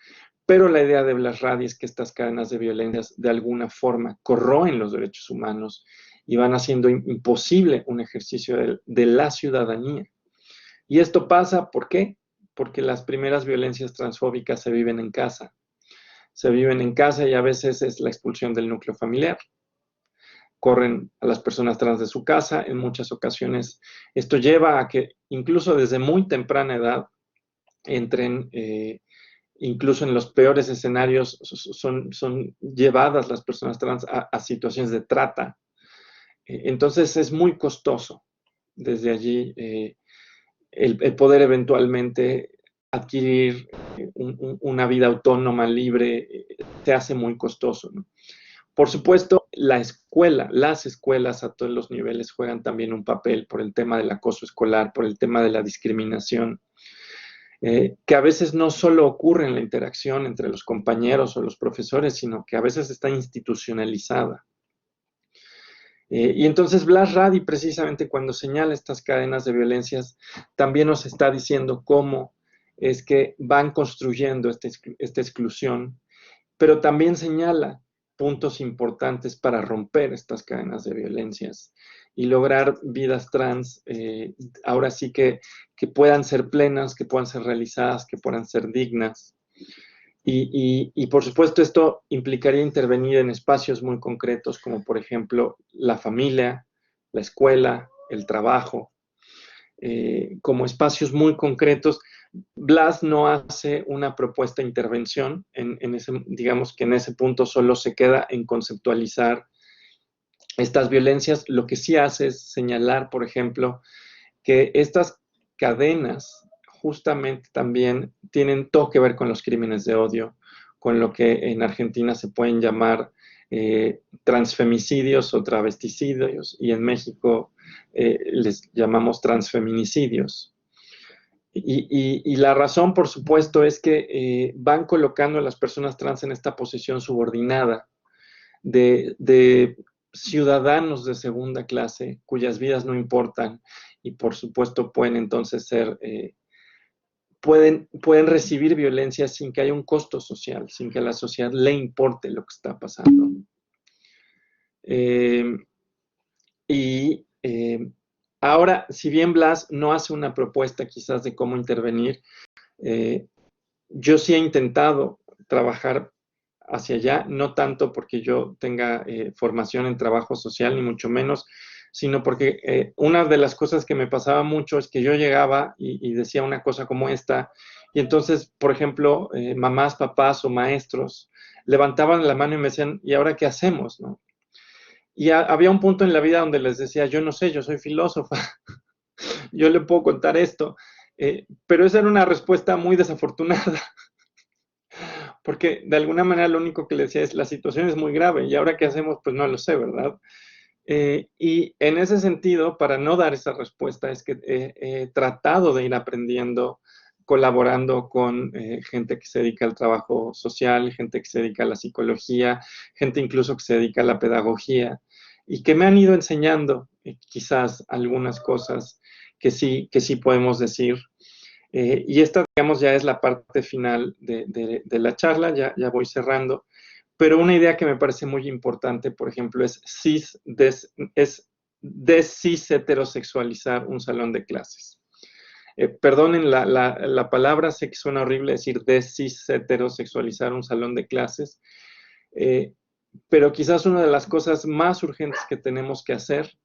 pero la idea de Blas Radi es que estas cadenas de violencias de alguna forma corroen los derechos humanos y van haciendo imposible un ejercicio de la ciudadanía. Y esto pasa, ¿por qué? Porque las primeras violencias transfóbicas se viven en casa. Se viven en casa y a veces es la expulsión del núcleo familiar. Corren a las personas trans de su casa. En muchas ocasiones esto lleva a que incluso desde muy temprana edad entren, incluso en los peores escenarios, son llevadas las personas trans a situaciones de trata. Entonces es muy costoso desde allí el poder eventualmente adquirir una vida autónoma, libre, se hace muy costoso, ¿no? Por supuesto, las escuelas a todos los niveles juegan también un papel por el tema del acoso escolar, por el tema de la discriminación, que a veces no solo ocurre en la interacción entre los compañeros o los profesores, sino que a veces está institucionalizada. Y entonces Blas Radi, precisamente cuando señala estas cadenas de violencias, también nos está diciendo cómo es que van construyendo esta exclusión, pero también señala puntos importantes para romper estas cadenas de violencias y lograr vidas trans, ahora sí que puedan ser plenas, que puedan ser realizadas, que puedan ser dignas. Y por supuesto esto implicaría intervenir en espacios muy concretos como por ejemplo la familia, la escuela, el trabajo, como espacios muy concretos. Blas no hace una propuesta de intervención, digamos que en ese punto solo se queda en conceptualizar estas violencias. Lo que sí hace es señalar, por ejemplo, que estas cadenas justamente también tienen todo que ver con los crímenes de odio, con lo que en Argentina se pueden llamar transfemicidios o travesticidios, y en México les llamamos transfeminicidios. Y la razón, por supuesto, es que van colocando a las personas trans en esta posición subordinada de ciudadanos de segunda clase, cuyas vidas no importan, y por supuesto pueden entonces ser, pueden recibir violencia sin que haya un costo social, sin que a la sociedad le importe lo que está pasando. Ahora, si bien Blas no hace una propuesta quizás de cómo intervenir, yo sí he intentado trabajar hacia allá, no tanto porque yo tenga formación en trabajo social, ni mucho menos, sino porque una de las cosas que me pasaba mucho es que yo llegaba y decía una cosa como esta, Y entonces, por ejemplo, mamás, papás o maestros levantaban la mano y me decían, ¿y ahora qué hacemos, no? Y había un punto en la vida donde les decía, yo no sé, yo soy filósofa, yo le puedo contar esto, pero esa era una respuesta muy desafortunada, porque de alguna manera lo único que le decía es, la situación es muy grave, y ahora qué hacemos, pues no lo sé, ¿verdad? Y en ese sentido, para no dar esa respuesta, es que he tratado de ir aprendiendo, colaborando con gente que se dedica al trabajo social, gente que se dedica a la psicología, gente incluso que se dedica a la pedagogía, y que me han ido enseñando quizás algunas cosas que sí podemos decir. Y esta, digamos, ya es la parte final de la charla, ya voy cerrando. Pero una idea que me parece muy importante, por ejemplo, es cis heterosexualizar un salón de clases. Perdonen la palabra, sé que suena horrible decir cis heterosexualizar un salón de clases, pero quizás una de las cosas más urgentes que tenemos que hacer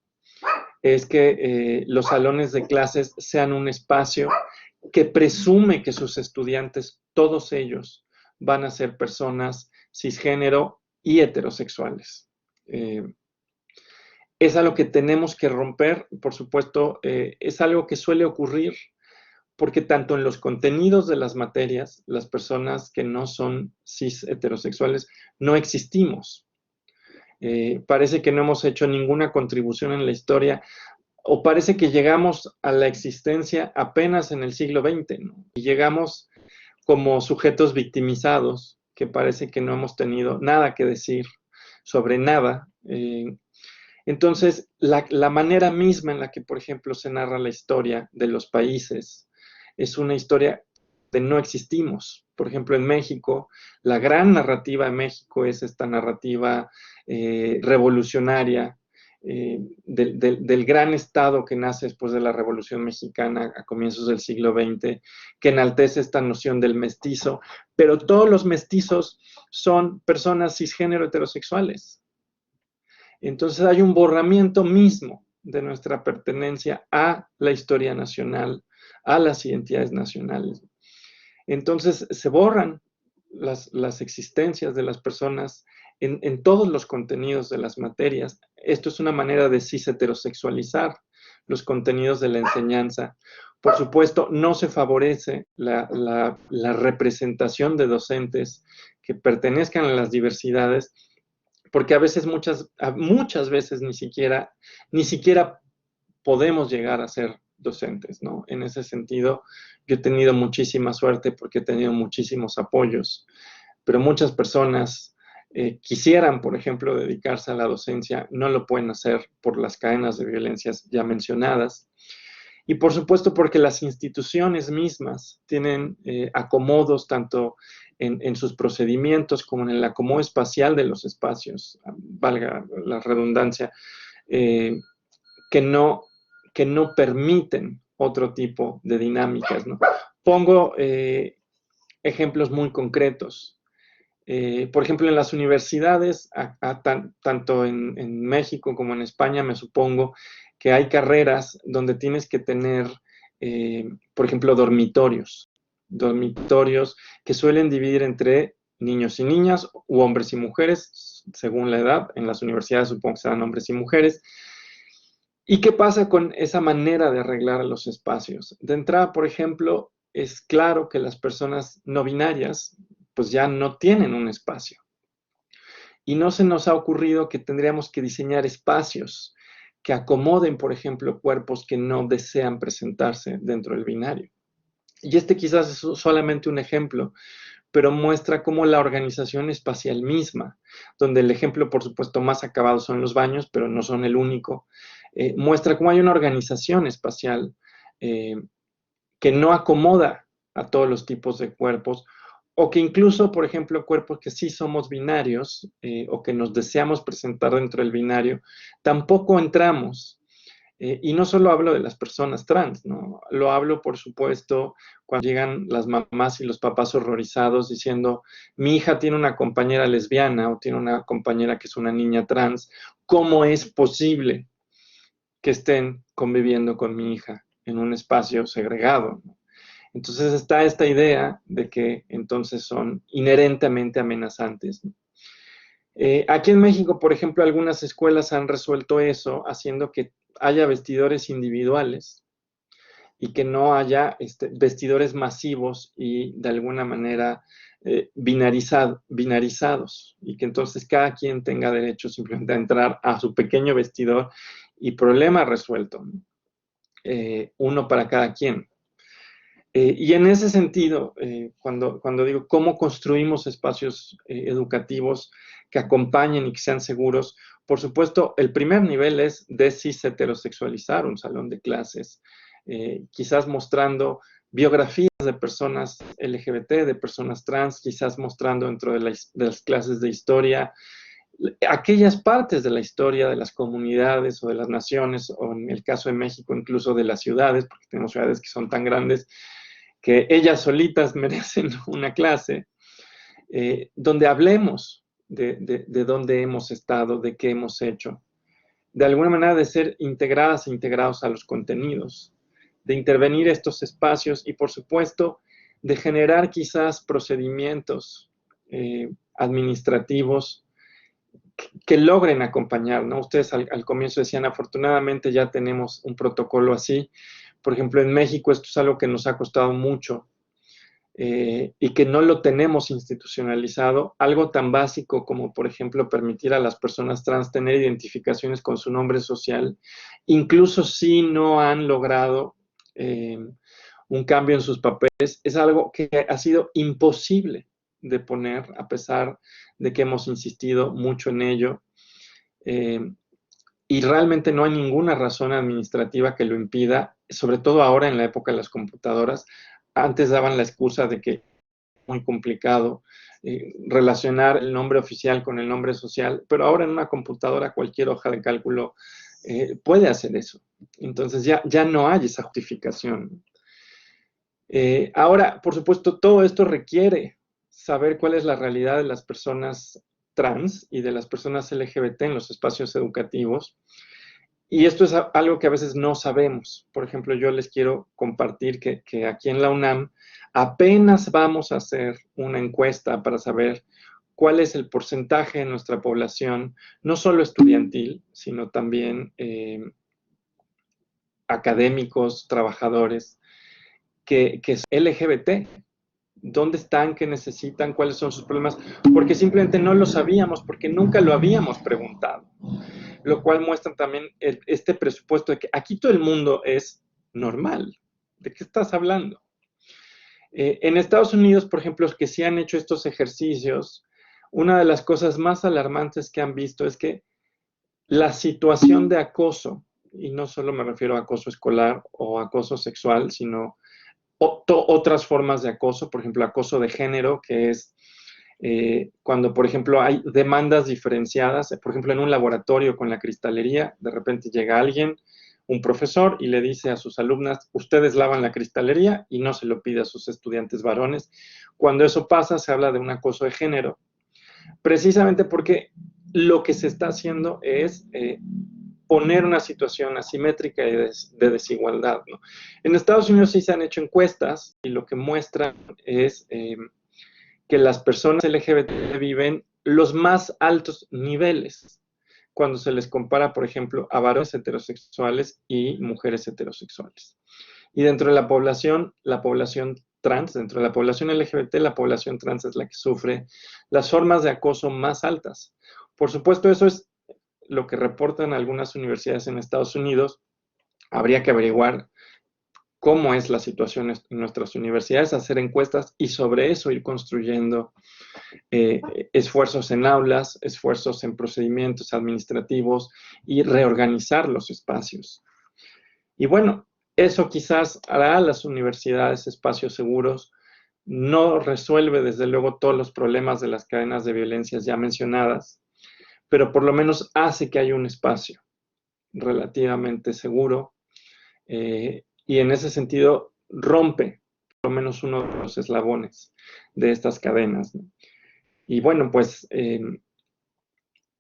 es que los salones de clases sean un espacio que presume que sus estudiantes, todos ellos, van a ser personas cisgénero y heterosexuales. Es algo que tenemos que romper, por supuesto, es algo que suele ocurrir porque tanto en los contenidos de las materias, las personas que no son cis heterosexuales no existimos. Parece que no hemos hecho ninguna contribución en la historia o parece que llegamos a la existencia apenas en el siglo XX, ¿no? Y llegamos como sujetos victimizados, que parece que no hemos tenido nada que decir sobre nada. Entonces, la manera misma en la que, por ejemplo, se narra la historia de los países es una historia de no existimos. Por ejemplo, en México, la gran narrativa de México es esta narrativa revolucionaria, del gran Estado que nace después de la Revolución Mexicana a comienzos del siglo XX, que enaltece esta noción del mestizo, pero todos los mestizos son personas cisgénero heterosexuales. Entonces hay un borramiento mismo de nuestra pertenencia a la historia nacional, a las identidades nacionales. Entonces se borran las existencias de las personas en todos los contenidos de las materias. Esto es una manera de cis-heterosexualizar los contenidos de la enseñanza. Por supuesto, no se favorece la representación de docentes que pertenezcan a las diversidades, porque a veces, muchas veces ni siquiera podemos llegar a ser docentes, ¿no? En ese sentido, yo he tenido muchísima suerte porque he tenido muchísimos apoyos, pero muchas personas quisieran, por ejemplo, dedicarse a la docencia, no lo pueden hacer por las cadenas de violencias ya mencionadas, y por supuesto porque las instituciones mismas tienen acomodos tanto en sus procedimientos como en el acomodo espacial de los espacios, valga la redundancia, que no permiten otro tipo de dinámicas, ¿no? Pongo ejemplos muy concretos. Por ejemplo, en las universidades, tanto en México como en España, me supongo que hay carreras donde tienes que tener, por ejemplo, dormitorios que suelen dividir entre niños y niñas, u hombres y mujeres, según la edad. En las universidades supongo que serán hombres y mujeres. ¿Y qué pasa con esa manera de arreglar los espacios? De entrada, por ejemplo, es claro que las personas no binarias pues ya no tienen un espacio. Y no se nos ha ocurrido que tendríamos que diseñar espacios que acomoden, por ejemplo, cuerpos que no desean presentarse dentro del binario. Y este quizás es solamente un ejemplo, pero muestra cómo la organización espacial misma, donde el ejemplo, por supuesto, más acabado son los baños, pero no son el único, muestra cómo hay una organización espacial que no acomoda a todos los tipos de cuerpos, o que incluso, por ejemplo, cuerpos que sí somos binarios o que nos deseamos presentar dentro del binario, tampoco entramos. Y no solo hablo de las personas trans, ¿no? Lo hablo, por supuesto, cuando llegan las mamás y los papás horrorizados diciendo, mi hija tiene una compañera lesbiana o tiene una compañera que es una niña trans, ¿cómo es posible que estén conviviendo con mi hija en un espacio segregado, ¿no? Entonces está esta idea de que entonces son inherentemente amenazantes, ¿no? Aquí en México, por ejemplo, algunas escuelas han resuelto eso haciendo que haya vestidores individuales y que no haya vestidores masivos y de alguna manera binarizados, y que entonces cada quien tenga derecho simplemente a entrar a su pequeño vestidor y problema resuelto, ¿no? Uno para cada quien. Y en ese sentido, cuando digo cómo construimos espacios educativos que acompañen y que sean seguros, por supuesto, el primer nivel es desheterosexualizar un salón de clases, quizás mostrando biografías de personas LGBT, de personas trans, quizás mostrando dentro de las clases de historia aquellas partes de la historia de las comunidades o de las naciones, o en el caso de México incluso de las ciudades, porque tenemos ciudades que son tan grandes que ellas solitas merecen una clase, donde hablemos de dónde hemos estado, de qué hemos hecho, de alguna manera de ser integradas e integrados a los contenidos, de intervenir estos espacios y, por supuesto, de generar quizás procedimientos administrativos que logren acompañar, ¿no? Ustedes al comienzo decían, afortunadamente ya tenemos un protocolo así. Por ejemplo, en México esto es algo que nos ha costado mucho y que no lo tenemos institucionalizado. Algo tan básico como, por ejemplo, permitir a las personas trans tener identificaciones con su nombre social, incluso si no han logrado un cambio en sus papeles, es algo que ha sido imposible de poner, a pesar de que hemos insistido mucho en ello. Y realmente no hay ninguna razón administrativa que lo impida, sobre todo ahora en la época de las computadoras. Antes daban la excusa de que es muy complicado relacionar el nombre oficial con el nombre social, pero ahora en una computadora cualquier hoja de cálculo puede hacer eso. Entonces ya no hay esa justificación. Ahora, por supuesto, todo esto requiere saber cuál es la realidad de las personas trans y de las personas LGBT en los espacios educativos. Y esto es algo que a veces no sabemos. Por ejemplo, yo les quiero compartir que aquí en la UNAM apenas vamos a hacer una encuesta para saber cuál es el porcentaje de nuestra población, no solo estudiantil, sino también académicos, trabajadores, que es LGBT. ¿Dónde están? ¿Qué necesitan? ¿Cuáles son sus problemas? Porque simplemente no lo sabíamos, porque nunca lo habíamos preguntado. Lo cual muestra también este presupuesto de que aquí todo el mundo es normal. ¿De qué estás hablando? En Estados Unidos, por ejemplo, los que sí han hecho estos ejercicios, una de las cosas más alarmantes que han visto es que la situación de acoso, y no solo me refiero a acoso escolar o acoso sexual, sino otras formas de acoso, por ejemplo, acoso de género, que es cuando, por ejemplo, hay demandas diferenciadas, por ejemplo, en un laboratorio con la cristalería, de repente llega alguien, un profesor, y le dice a sus alumnas, ustedes lavan la cristalería, y no se lo pide a sus estudiantes varones. Cuando eso pasa, se habla de un acoso de género, precisamente porque lo que se está haciendo es poner una situación asimétrica y de desigualdad, ¿no? En Estados Unidos sí se han hecho encuestas y lo que muestran es que las personas LGBT viven los más altos niveles cuando se les compara, por ejemplo, a varones heterosexuales y mujeres heterosexuales. Y dentro de la población trans, dentro de la población LGBT, la población trans es la que sufre las formas de acoso más altas. Por supuesto, eso es lo que reportan algunas universidades en Estados Unidos. Habría que averiguar cómo es la situación en nuestras universidades, hacer encuestas y sobre eso ir construyendo esfuerzos en aulas, esfuerzos en procedimientos administrativos y reorganizar los espacios. Y bueno, eso quizás hará a las universidades espacios seguros. No resuelve desde luego todos los problemas de las cadenas de violencias ya mencionadas, pero por lo menos hace que haya un espacio relativamente seguro y en ese sentido rompe por lo menos uno de los eslabones de estas cadenas, ¿no? Y bueno, pues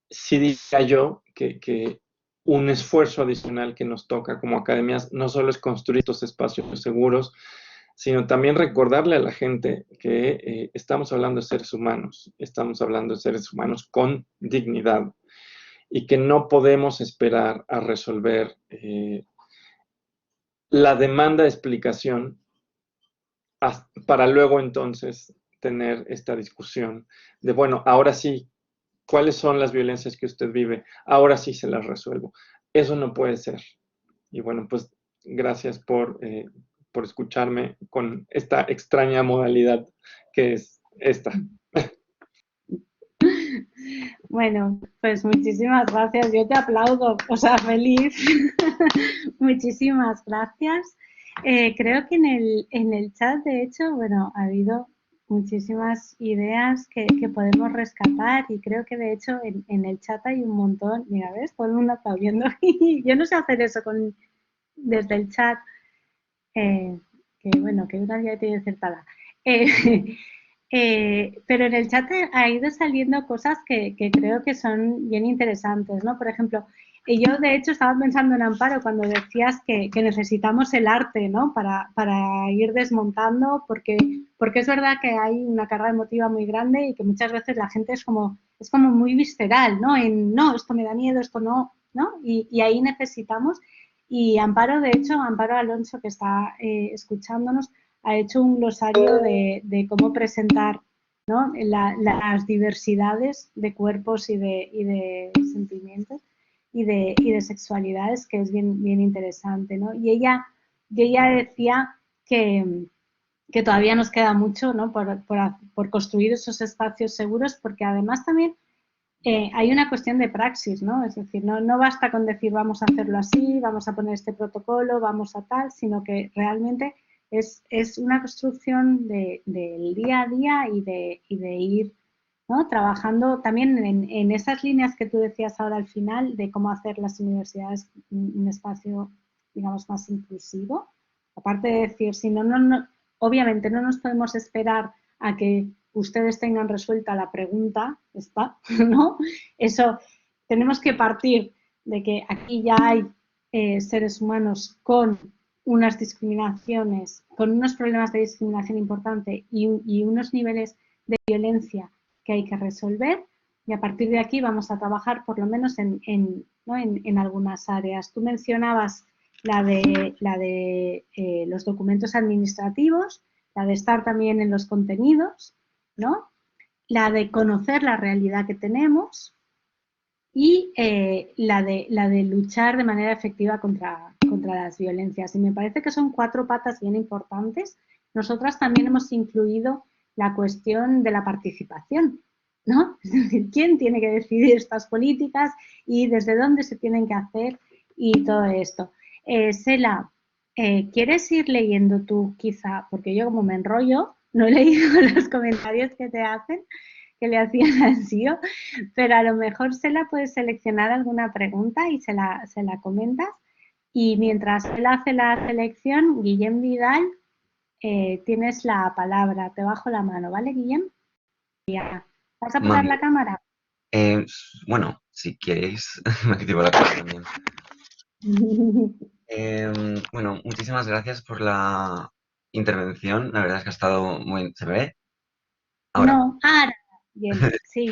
sí diría yo que un esfuerzo adicional que nos toca como academias no solo es construir estos espacios seguros, sino también recordarle a la gente que estamos hablando de seres humanos, estamos hablando de seres humanos con dignidad y que no podemos esperar a resolver la demanda de explicación para luego entonces tener esta discusión de, bueno, ahora sí, ¿cuáles son las violencias que usted vive? Ahora sí se las resuelvo. Eso no puede ser. Y bueno, pues gracias por escucharme con esta extraña modalidad que es esta. Bueno, pues muchísimas gracias. Yo te aplaudo, o sea, feliz. Muchísimas gracias. Creo que en el chat, de hecho, bueno, ha habido muchísimas ideas que podemos rescatar y creo que de hecho en el chat hay un montón. Mira, ¿ves? Todo el mundo está viendo. Yo no sé hacer eso desde el chat. Que bueno, que una día tiene cierta edad. Pero en el chat ha ido saliendo cosas que creo que son bien interesantes, ¿no? Por ejemplo, yo de hecho estaba pensando en Amparo cuando decías que necesitamos el arte, ¿no? Para ir desmontando, porque es verdad que hay una carga emotiva muy grande y que muchas veces la gente es como muy visceral, ¿no? No, esto me da miedo, esto no, ¿no? Y ahí necesitamos. Y Amparo, de hecho, Amparo Alonso, que está escuchándonos, ha hecho un glosario de cómo presentar, ¿no? Las diversidades de cuerpos y de sentimientos y de sexualidades, que es bien interesante, ¿no? Y ella decía que todavía nos queda mucho, ¿no? por construir esos espacios seguros, porque además también hay una cuestión de praxis, ¿no? Es decir, no basta con decir vamos a hacerlo así, vamos a poner este protocolo, vamos a tal, sino que realmente es una construcción del día a día y de ir, ¿no? Trabajando también en esas líneas que tú decías ahora al final de cómo hacer las universidades un espacio, digamos, más inclusivo. Aparte de decir, si obviamente no nos podemos esperar a que ustedes tengan resuelta la pregunta, ¿está? ¿No? Eso, tenemos que partir de que aquí ya hay seres humanos con unas discriminaciones, con unos problemas de discriminación importante y unos niveles de violencia que hay que resolver, y a partir de aquí vamos a trabajar por lo menos en algunas áreas. Tú mencionabas la de los documentos administrativos, la de estar también en los contenidos, ¿no? La de conocer la realidad que tenemos y la de luchar de manera efectiva contra las violencias. Y me parece que son 4 patas bien importantes. Nosotras también hemos incluido la cuestión de la participación, ¿no? Es decir, quién tiene que decidir estas políticas y desde dónde se tienen que hacer y todo esto. Sela, ¿quieres ir leyendo tú quizá? Porque yo como me enrollo, no he leído los comentarios que te hacen, que le hacían al CEO, pero a lo mejor Sela puede seleccionar alguna pregunta y se la comentas. Y mientras él hace la selección, Guillem Vidal, tienes la palabra. Te bajo la mano, ¿vale, Guillem? Ya. ¿Vas a apagar la cámara? Bueno, si queréis, me activo la cámara también. Bueno, muchísimas gracias por la intervención. La verdad es que ha estado muy... ¿Se me ve? Ahora. No, ahora. Bien, sí.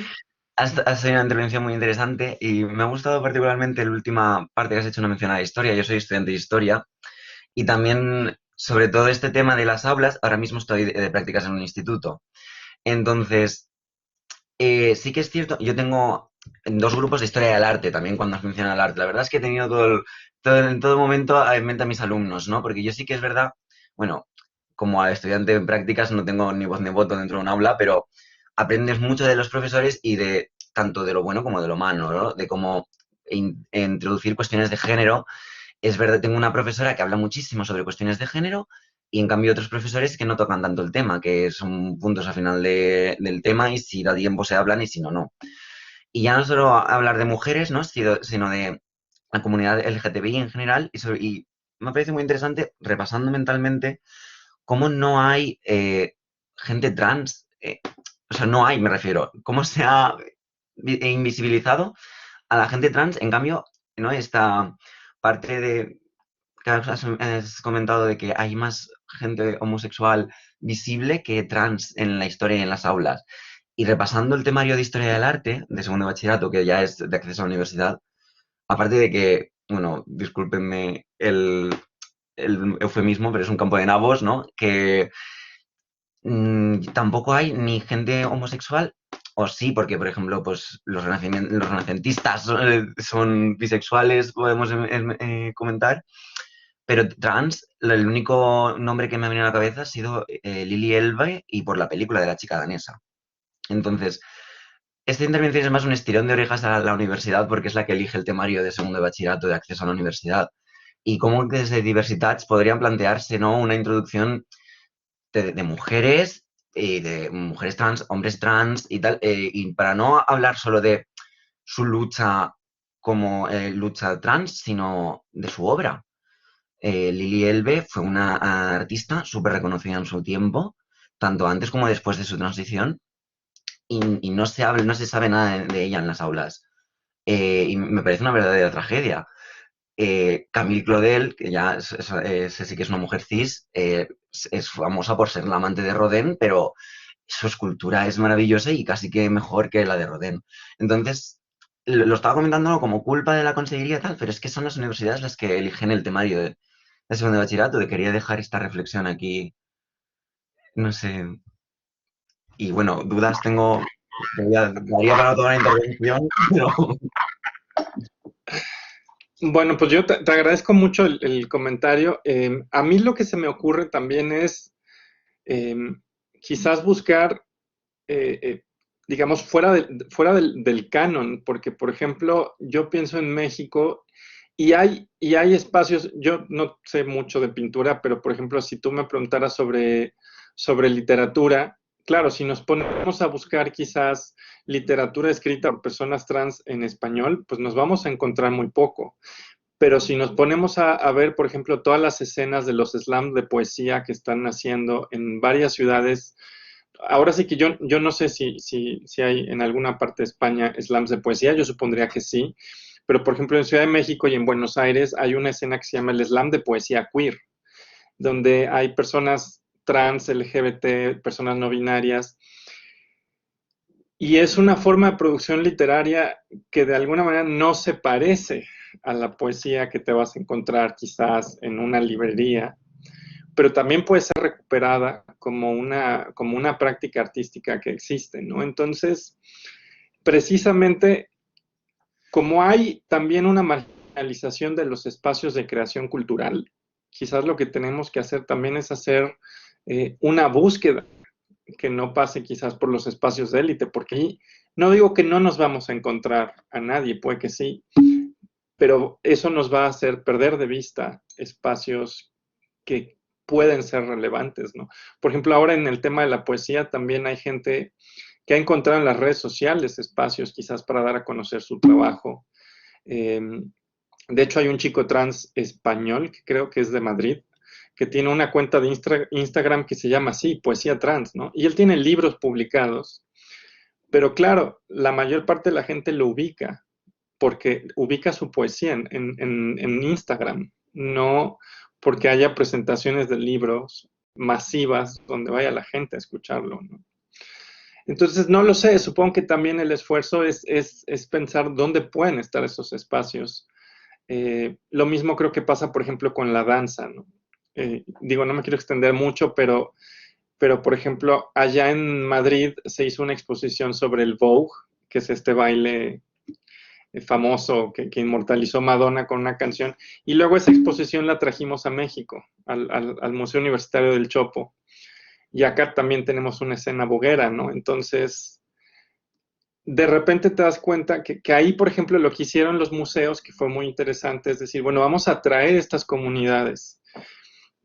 Ha sido una intervención muy interesante y me ha gustado particularmente la última parte que has hecho una mención a la historia. Yo soy estudiante de historia y también, sobre todo este tema de las aulas, ahora mismo estoy de prácticas en un instituto. Entonces, sí que es cierto, yo tengo 2 grupos de historia del arte también cuando has mencionado el arte. La verdad es que he tenido en todo momento en mente a mis alumnos, ¿no? Porque yo sí que es verdad, bueno, como estudiante en prácticas no tengo ni voz ni voto dentro de un aula, pero aprendes mucho de los profesores y de tanto de lo bueno como de lo malo, ¿no? De cómo introducir cuestiones de género. Es verdad, tengo una profesora que habla muchísimo sobre cuestiones de género y en cambio otros profesores que no tocan tanto el tema, que son puntos al final del tema y si da tiempo se hablan y si no, no. Y ya no solo hablar de mujeres, ¿no? Sino de la comunidad LGTBI en general y me parece muy interesante, repasando mentalmente, cómo no hay gente trans, o sea, no hay, me refiero, cómo se ha invisibilizado a la gente trans, en cambio, ¿no? Esta parte de que has comentado de que hay más gente homosexual visible que trans en la historia y en las aulas. Y repasando el temario de Historia del Arte, de segundo de bachillerato, que ya es de acceso a la universidad, aparte de que, bueno, discúlpenme el eufemismo, pero es un campo de nabos, ¿no? Que tampoco hay ni gente homosexual, o sí, porque, por ejemplo, pues los renacentistas son bisexuales, podemos comentar, pero trans, el único nombre que me ha venido a la cabeza ha sido Lily Elbe y por la película de la chica danesa. Entonces, esta intervención es más un estirón de orejas a la universidad porque es la que elige el temario de segundo de bachillerato de acceso a la universidad. Y cómo desde Diversitats podrían plantearse, ¿no?, una introducción de mujeres y de mujeres trans, hombres trans y tal, y para no hablar solo de su lucha como lucha trans, sino de su obra. Lily Elbe fue una artista súper reconocida en su tiempo, tanto antes como después de su transición, y no se habla, no se sabe nada de ella en las aulas. Y me parece una verdadera tragedia. Camille Claudel, que ya sí que es una mujer cis, es famosa por ser la amante de Rodin, pero su escultura es maravillosa y casi que mejor que la de Rodin. Entonces, lo estaba comentando como culpa de la consejería y tal, pero es que son las universidades las que eligen el temario de segundo de bachillerato. Y quería dejar esta reflexión aquí, no sé. Y bueno, dudas tengo, daría para toda la intervención, pero Bueno, pues yo te agradezco mucho el comentario. A mí lo que se me ocurre también es quizás buscar, eh, eh, digamos, fuera del canon, porque, por ejemplo, yo pienso en México y hay espacios, yo no sé mucho de pintura, pero, por ejemplo, si tú me preguntaras sobre literatura, claro, si nos ponemos a buscar quizás literatura escrita por personas trans en español, pues nos vamos a encontrar muy poco. Pero si nos ponemos a ver, por ejemplo, todas las escenas de los slams de poesía que están haciendo en varias ciudades, ahora sí que yo no sé si hay en alguna parte de España slams de poesía, yo supondría que sí, pero por ejemplo en Ciudad de México y en Buenos Aires hay una escena que se llama el slam de poesía queer, donde hay personas trans, LGBT, personas no binarias, y es una forma de producción literaria que de alguna manera no se parece a la poesía que te vas a encontrar quizás en una librería, pero también puede ser recuperada como una práctica artística que existe, ¿no? Entonces, precisamente, como hay también una marginalización de los espacios de creación cultural, quizás lo que tenemos que hacer también es hacer una búsqueda que no pase quizás por los espacios de élite, porque ahí no digo que no nos vamos a encontrar a nadie, puede que sí, pero eso nos va a hacer perder de vista espacios que pueden ser relevantes, ¿no? Por ejemplo, ahora en el tema de la poesía también hay gente que ha encontrado en las redes sociales espacios quizás para dar a conocer su trabajo. De hecho, hay un chico trans español, que creo que es de Madrid, que tiene una cuenta de Instagram que se llama así, Poesía Trans, ¿no? Y él tiene libros publicados, pero claro, la mayor parte de la gente lo ubica, porque ubica su poesía en Instagram, no porque haya presentaciones de libros masivas donde vaya la gente a escucharlo, ¿no? Entonces, no lo sé, supongo que también el esfuerzo es pensar dónde pueden estar esos espacios. Lo mismo creo que pasa, por ejemplo, con la danza, ¿no? Digo, no me quiero extender mucho, pero, por ejemplo, allá en Madrid se hizo una exposición sobre el Vogue, que es este baile famoso que inmortalizó Madonna con una canción, y luego esa exposición la trajimos a México, al Museo Universitario del Chopo, y acá también tenemos una escena boguera, ¿no? Entonces, de repente te das cuenta que ahí, por ejemplo, lo que hicieron los museos, que fue muy interesante, es decir, bueno, vamos a traer estas comunidades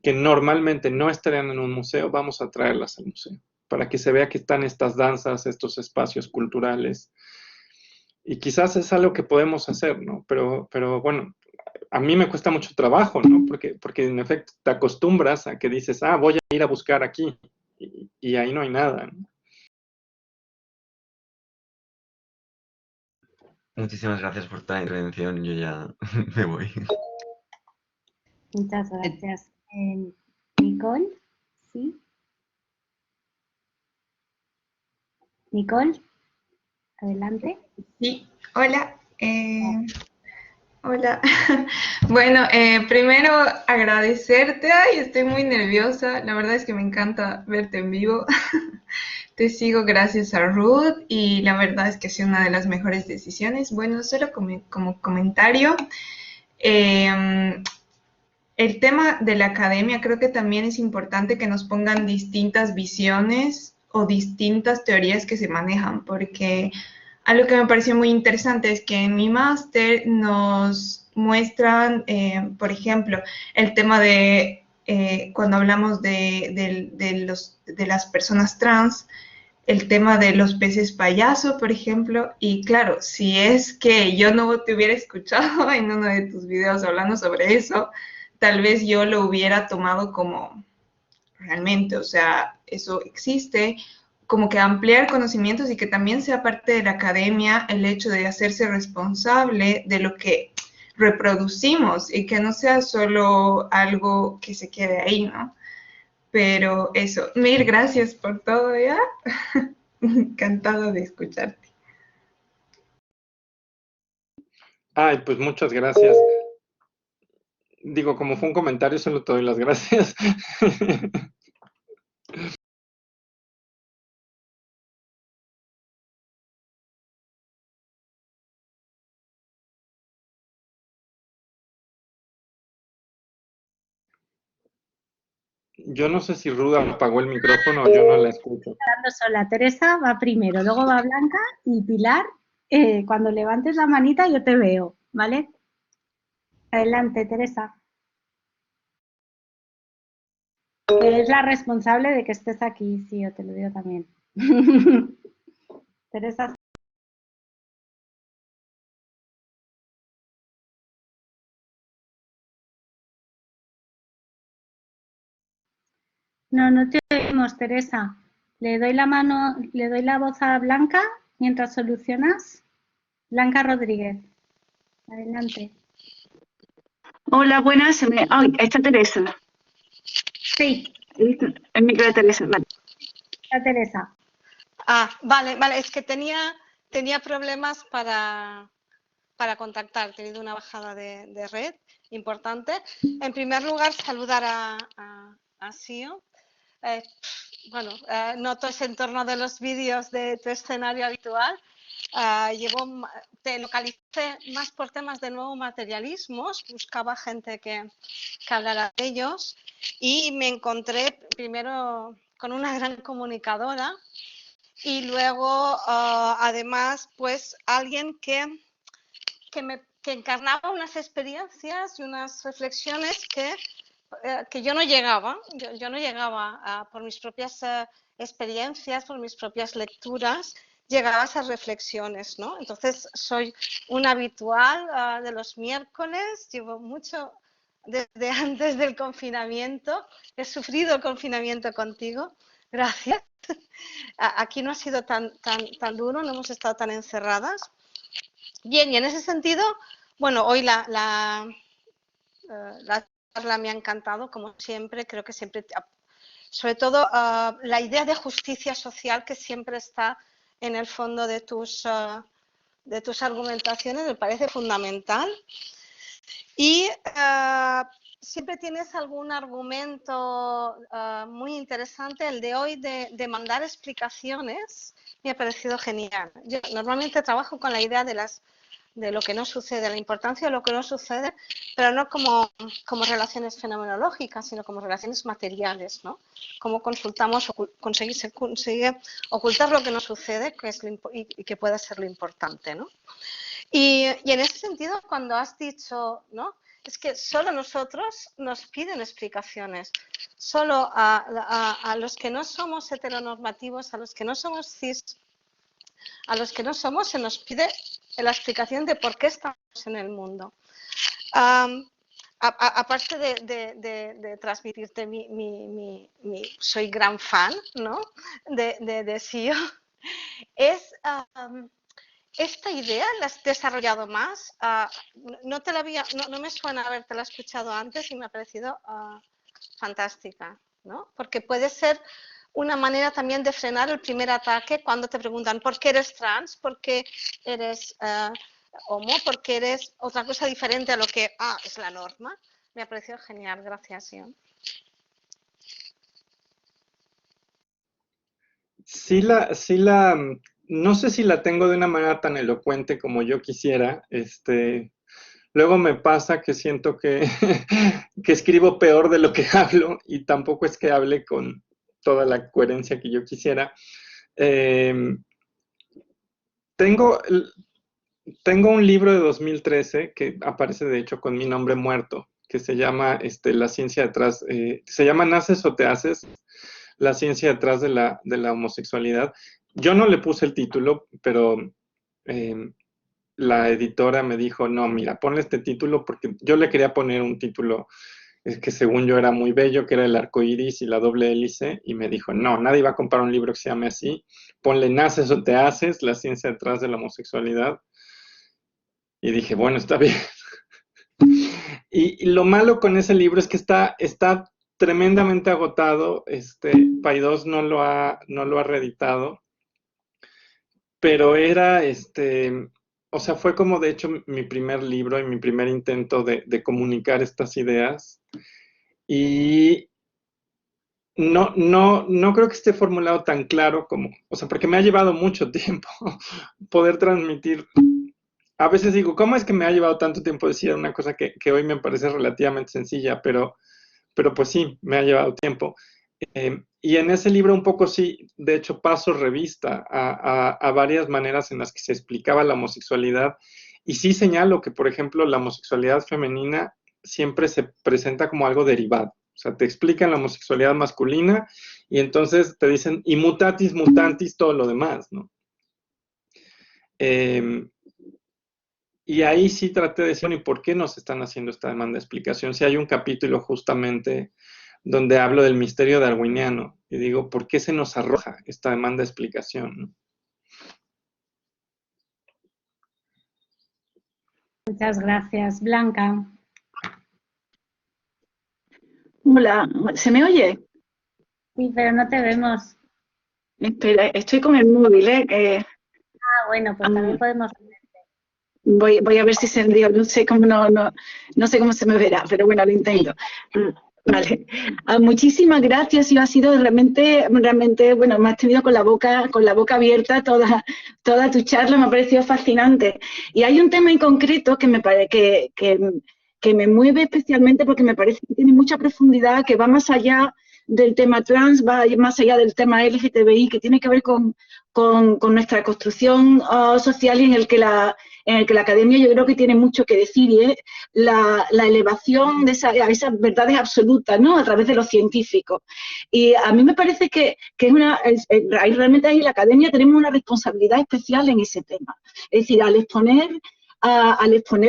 que normalmente no estarían en un museo, vamos a traerlas al museo, para que se vea que están estas danzas, estos espacios culturales. Y quizás es algo que podemos hacer, ¿no? Pero bueno, a mí me cuesta mucho trabajo, ¿no? Porque en efecto te acostumbras a que dices, voy a ir a buscar aquí, y ahí no hay nada, ¿no? muchísimas gracias por toda la intervención. Yo ya me voy. Muchas gracias. Nicole, ¿sí? Nicole, adelante. Sí, hola. Hola. Bueno, primero agradecerte. Ay, estoy muy nerviosa. La verdad es que me encanta verte en vivo. Te sigo gracias a Ruth y la verdad es que ha sido una de las mejores decisiones. Bueno, solo como comentario, eh, el tema de la academia creo que también es importante que nos pongan distintas visiones o distintas teorías que se manejan, porque algo que me pareció muy interesante es que en mi máster nos muestran, por ejemplo, el tema de cuando hablamos de las personas trans, el tema de los peces payaso, por ejemplo, y claro, si es que yo no te hubiera escuchado en uno de tus videos hablando sobre eso, tal vez yo lo hubiera tomado como realmente, o sea, eso existe, como que ampliar conocimientos y que también sea parte de la academia el hecho de hacerse responsable de lo que reproducimos y que no sea solo algo que se quede ahí, ¿no? Pero eso, mil gracias por todo, ¿ya? Encantada de escucharte. Ay, pues muchas gracias. Digo, como fue un comentario, solo te doy las gracias. Yo no sé si Ruda apagó el micrófono o yo no la escucho. Hablando sola. Teresa va primero, luego va Blanca y Pilar, cuando levantes la manita yo te veo, ¿vale? Adelante, Teresa. Eres la responsable de que estés aquí, sí, yo te lo digo también. Teresa. No, no te oímos, Teresa. Le doy la voz a Blanca mientras solucionas. Blanca Rodríguez, adelante. Hola, buenas. Ay, está Teresa. Sí, El micro de Teresa, vale. está Teresa. Vale, es que tenía problemas para contactar, he tenido una bajada de red importante. En primer lugar, saludar a Sio. Noto ese entorno de los vídeos de tu escenario habitual. Te localicé más por temas de nuevo materialismos, buscaba gente que hablara de ellos y me encontré primero con una gran comunicadora y luego además pues alguien que encarnaba unas experiencias y unas reflexiones que yo no llegaba, yo no llegaba por mis propias experiencias, por mis propias lecturas, llegaba a esas reflexiones, ¿no? Entonces soy una habitual de los miércoles, llevo mucho desde antes del confinamiento, he sufrido el confinamiento contigo, gracias. Aquí no ha sido tan duro, no hemos estado tan encerradas. Bien, y en ese sentido, bueno, hoy la charla me ha encantado, como siempre, creo que siempre, sobre todo la idea de justicia social que siempre está en el fondo de tus argumentaciones me parece fundamental. Y siempre tienes algún argumento muy interesante, el de hoy de mandar explicaciones, me ha parecido genial. Yo normalmente trabajo con la idea de lo que no sucede, la importancia de lo que no sucede, pero no como relaciones fenomenológicas, sino como relaciones materiales, ¿no? Cómo consultamos, se consigue ocultar lo que no sucede y que pueda ser lo importante, ¿no? Y en ese sentido, cuando has dicho, ¿no? Es que solo nosotros nos piden explicaciones, solo a los que no somos heteronormativos, a los que no somos cis, a los que no somos se nos pide la explicación de por qué estamos en el mundo. Aparte de transmitirte soy gran fan, ¿no? de Sio, es ¿esta idea la has desarrollado más? No me suena habértela escuchado antes y me ha parecido fantástica, ¿no? Porque puede ser una manera también de frenar el primer ataque cuando te preguntan ¿por qué eres trans? ¿Por qué eres homo? ¿Por qué eres otra cosa diferente a lo que es la norma? Me ha parecido genial, gracias, Ion. No sé si la tengo de una manera tan elocuente como yo quisiera. Luego me pasa que siento que, que escribo peor de lo que hablo y tampoco es que hable con toda la coherencia que yo quisiera. Tengo un libro de 2013 que aparece de hecho con mi nombre muerto, que se llama La ciencia detrás, se llama ¿Naces o te haces? La ciencia detrás de la homosexualidad. Yo no le puse el título, pero la editora me dijo, no, mira, ponle este título, porque yo le quería poner un título que según yo era muy bello, que era El arco iris y la doble hélice, y me dijo, no, nadie va a comprar un libro que se llame así, ponle ¿Naces o te haces? La ciencia detrás de la homosexualidad. Y dije, bueno, está bien. Y lo malo con ese libro es que está tremendamente agotado. Paidós no lo ha reeditado, pero era, o sea, fue como de hecho mi primer libro y mi primer intento de comunicar estas ideas. Y no creo que esté formulado tan claro como, o sea, porque me ha llevado mucho tiempo poder transmitir. A veces digo, ¿cómo es que me ha llevado tanto tiempo decir una cosa que hoy me parece relativamente sencilla? Pero pues sí, me ha llevado tiempo. Y en ese libro un poco sí, de hecho paso revista a varias maneras en las que se explicaba la homosexualidad. Y sí señalo que, por ejemplo, la homosexualidad femenina siempre se presenta como algo derivado. O sea, te explican la homosexualidad masculina y entonces te dicen, y mutatis mutantis, todo lo demás, ¿no? Y ahí sí traté de decir, ¿y por qué nos están haciendo esta demanda de explicación? Si hay un capítulo justamente donde hablo del misterio darwiniano y digo, ¿por qué se nos arroja esta demanda de explicación, ¿no? Muchas gracias. Blanca. Hola, ¿se me oye? Sí, pero no te vemos. Espera, estoy con el móvil, ¿eh? Bueno, pues también podemos... Voy a ver si se envió, no sé cómo no sé cómo se me verá, pero bueno, lo intento. Vale. Muchísimas gracias, y ha sido realmente, bueno, me has tenido con la boca abierta toda tu charla, me ha parecido fascinante. Y hay un tema en concreto que me parece que me mueve especialmente porque me parece que tiene mucha profundidad, que va más allá del tema trans, va más allá del tema LGTBI, que tiene que ver con nuestra construcción social y en el que la academia yo creo que tiene mucho que decir, y es la elevación de a esas verdades absolutas, ¿no?, a través de los científicos. Y a mí me parece que realmente ahí en la academia tenemos una responsabilidad especial en ese tema. Es decir, al exponer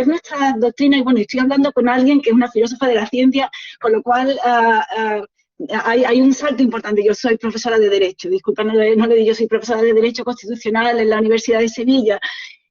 nuestras doctrinas, y bueno, estoy hablando con alguien que es una filósofa de la ciencia, con lo cual hay un salto importante. Yo soy profesora de Derecho, disculpa, no le digo, yo soy profesora de Derecho Constitucional en la Universidad de Sevilla,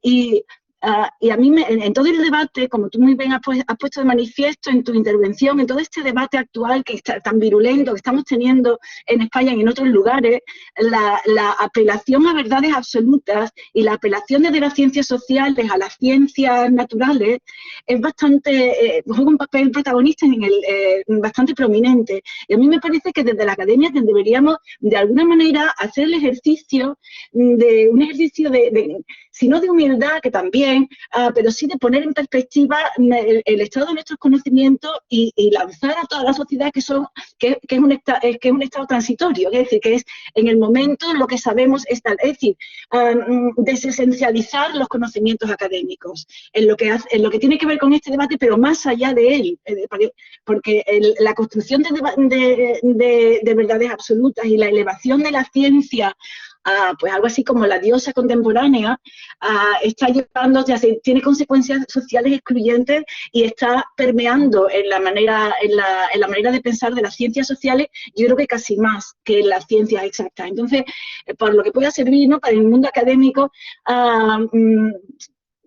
y a mí, en todo el debate, como tú muy bien has puesto de manifiesto en tu intervención, en todo este debate actual que está tan virulento, que estamos teniendo en España y en otros lugares, la apelación a verdades absolutas y la apelación desde las ciencias sociales a las ciencias naturales es bastante, juega un papel protagonista bastante prominente. Y a mí me parece que desde la academia deberíamos, de alguna manera, hacer el ejercicio si no de humildad, que también, pero sí de poner en perspectiva el estado de nuestros conocimientos y lanzar a toda la sociedad que es un estado transitorio, es decir, que es en el momento lo que sabemos es decir, desesencializar los conocimientos académicos en lo que tiene que ver con este debate, pero más allá de él, porque la construcción de verdades absolutas y la elevación de la ciencia pues algo así como la diosa contemporánea, está llevando, tiene consecuencias sociales excluyentes y está permeando en la manera de pensar de las ciencias sociales, yo creo que casi más que en las ciencias exactas. Entonces, por lo que pueda servir, ¿no?, para el mundo académico,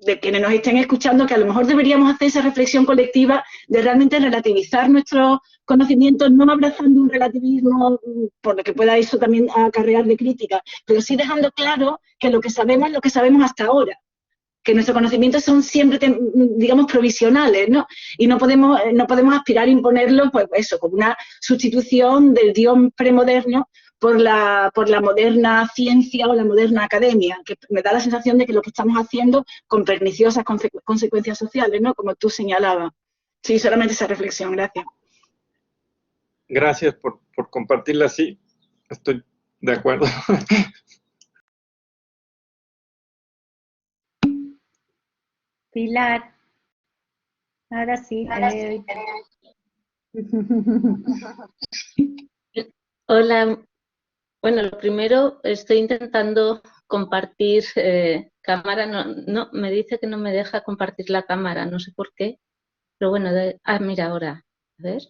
de quienes nos estén escuchando, que a lo mejor deberíamos hacer esa reflexión colectiva de realmente relativizar nuestros conocimientos, no abrazando un relativismo, por lo que pueda eso también acarrear de crítica, pero sí dejando claro que lo que sabemos es lo que sabemos hasta ahora, que nuestros conocimientos son siempre, digamos, provisionales, ¿no? Y no podemos aspirar a imponerlo, pues eso, como una sustitución del Dios premoderno por la moderna ciencia o la moderna academia, que me da la sensación de que lo que estamos haciendo con perniciosas consecuencias sociales, ¿no?, como tú señalabas. Sí, solamente esa reflexión, gracias. Gracias por compartirla así, estoy de acuerdo. Pilar, ahora sí. Hola, bueno, lo primero, estoy intentando compartir cámara, no, me dice que no me deja compartir la cámara, no sé por qué, pero bueno, mira ahora, a ver.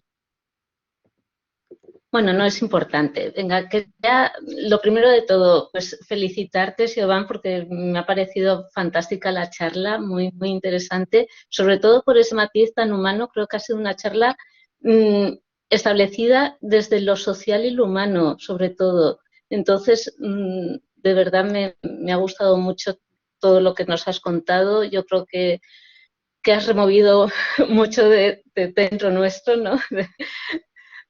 Bueno, no es importante. Venga, que ya, lo primero de todo, pues felicitarte, Siobhan, porque me ha parecido fantástica la charla, muy, muy interesante, sobre todo por ese matiz tan humano. Creo que ha sido una charla establecida desde lo social y lo humano, sobre todo. Entonces, de verdad me ha gustado mucho todo lo que nos has contado. Yo creo que has removido mucho de dentro nuestro, ¿no?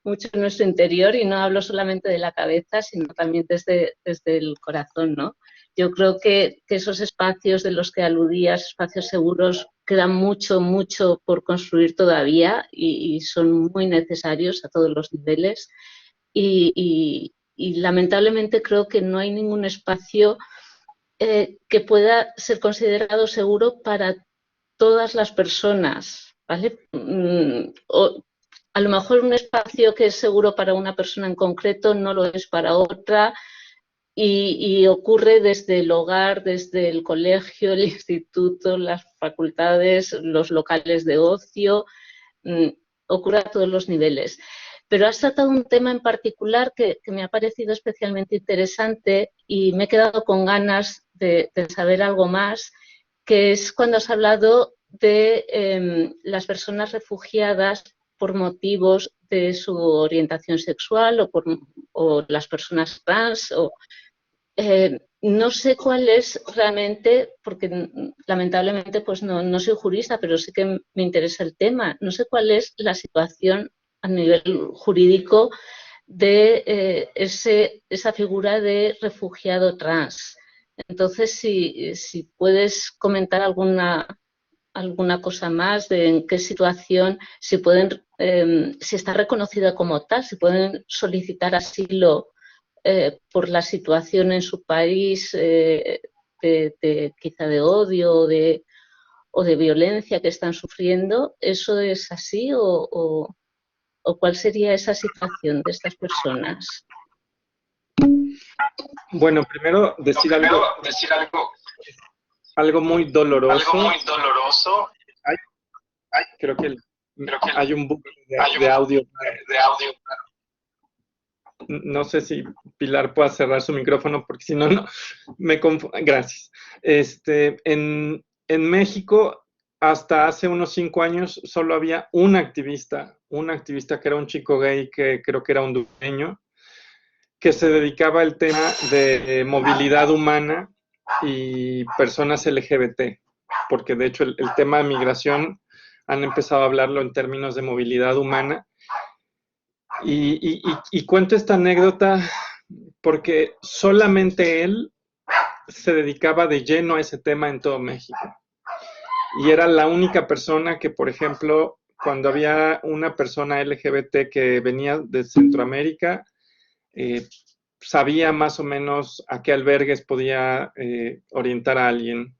Mucho en nuestro interior, y no hablo solamente de la cabeza, sino también desde el corazón, ¿no? Yo creo que esos espacios de los que aludías, espacios seguros, quedan mucho, mucho por construir todavía y son muy necesarios a todos los niveles. Y lamentablemente creo que no hay ningún espacio que pueda ser considerado seguro para todas las personas, ¿vale? A lo mejor un espacio que es seguro para una persona en concreto no lo es para otra, y ocurre desde el hogar, desde el colegio, el instituto, las facultades, los locales de ocio, ocurre a todos los niveles. Pero has tratado un tema en particular que me ha parecido especialmente interesante y me he quedado con ganas de saber algo más, que es cuando has hablado de las personas refugiadas por motivos de su orientación sexual o las personas trans. No sé cuál es realmente, porque lamentablemente pues no soy jurista, pero sí que me interesa el tema. No sé cuál es la situación a nivel jurídico de esa figura de refugiado trans. Entonces, si puedes comentar alguna cosa más de en qué situación, si está reconocida como tal, si pueden solicitar asilo por la situación en su país, quizá de odio o de violencia que están sufriendo. ¿Eso es así o cuál sería esa situación de estas personas? Bueno, primero decir algo muy doloroso. Creo que hay un bug de audio. No sé si Pilar pueda cerrar su micrófono, porque si no, me confundo. Gracias. En México, hasta hace unos 5 años, solo había un activista que era un chico gay, que creo que era hondureño, que se dedicaba al tema de movilidad humana y personas LGBT, porque de hecho el tema de migración han empezado a hablarlo en términos de movilidad humana. Y cuento esta anécdota porque solamente él se dedicaba de lleno a ese tema en todo México. Y era la única persona que, por ejemplo, cuando había una persona LGBT que venía de Centroamérica, sabía más o menos a qué albergues podía orientar a alguien.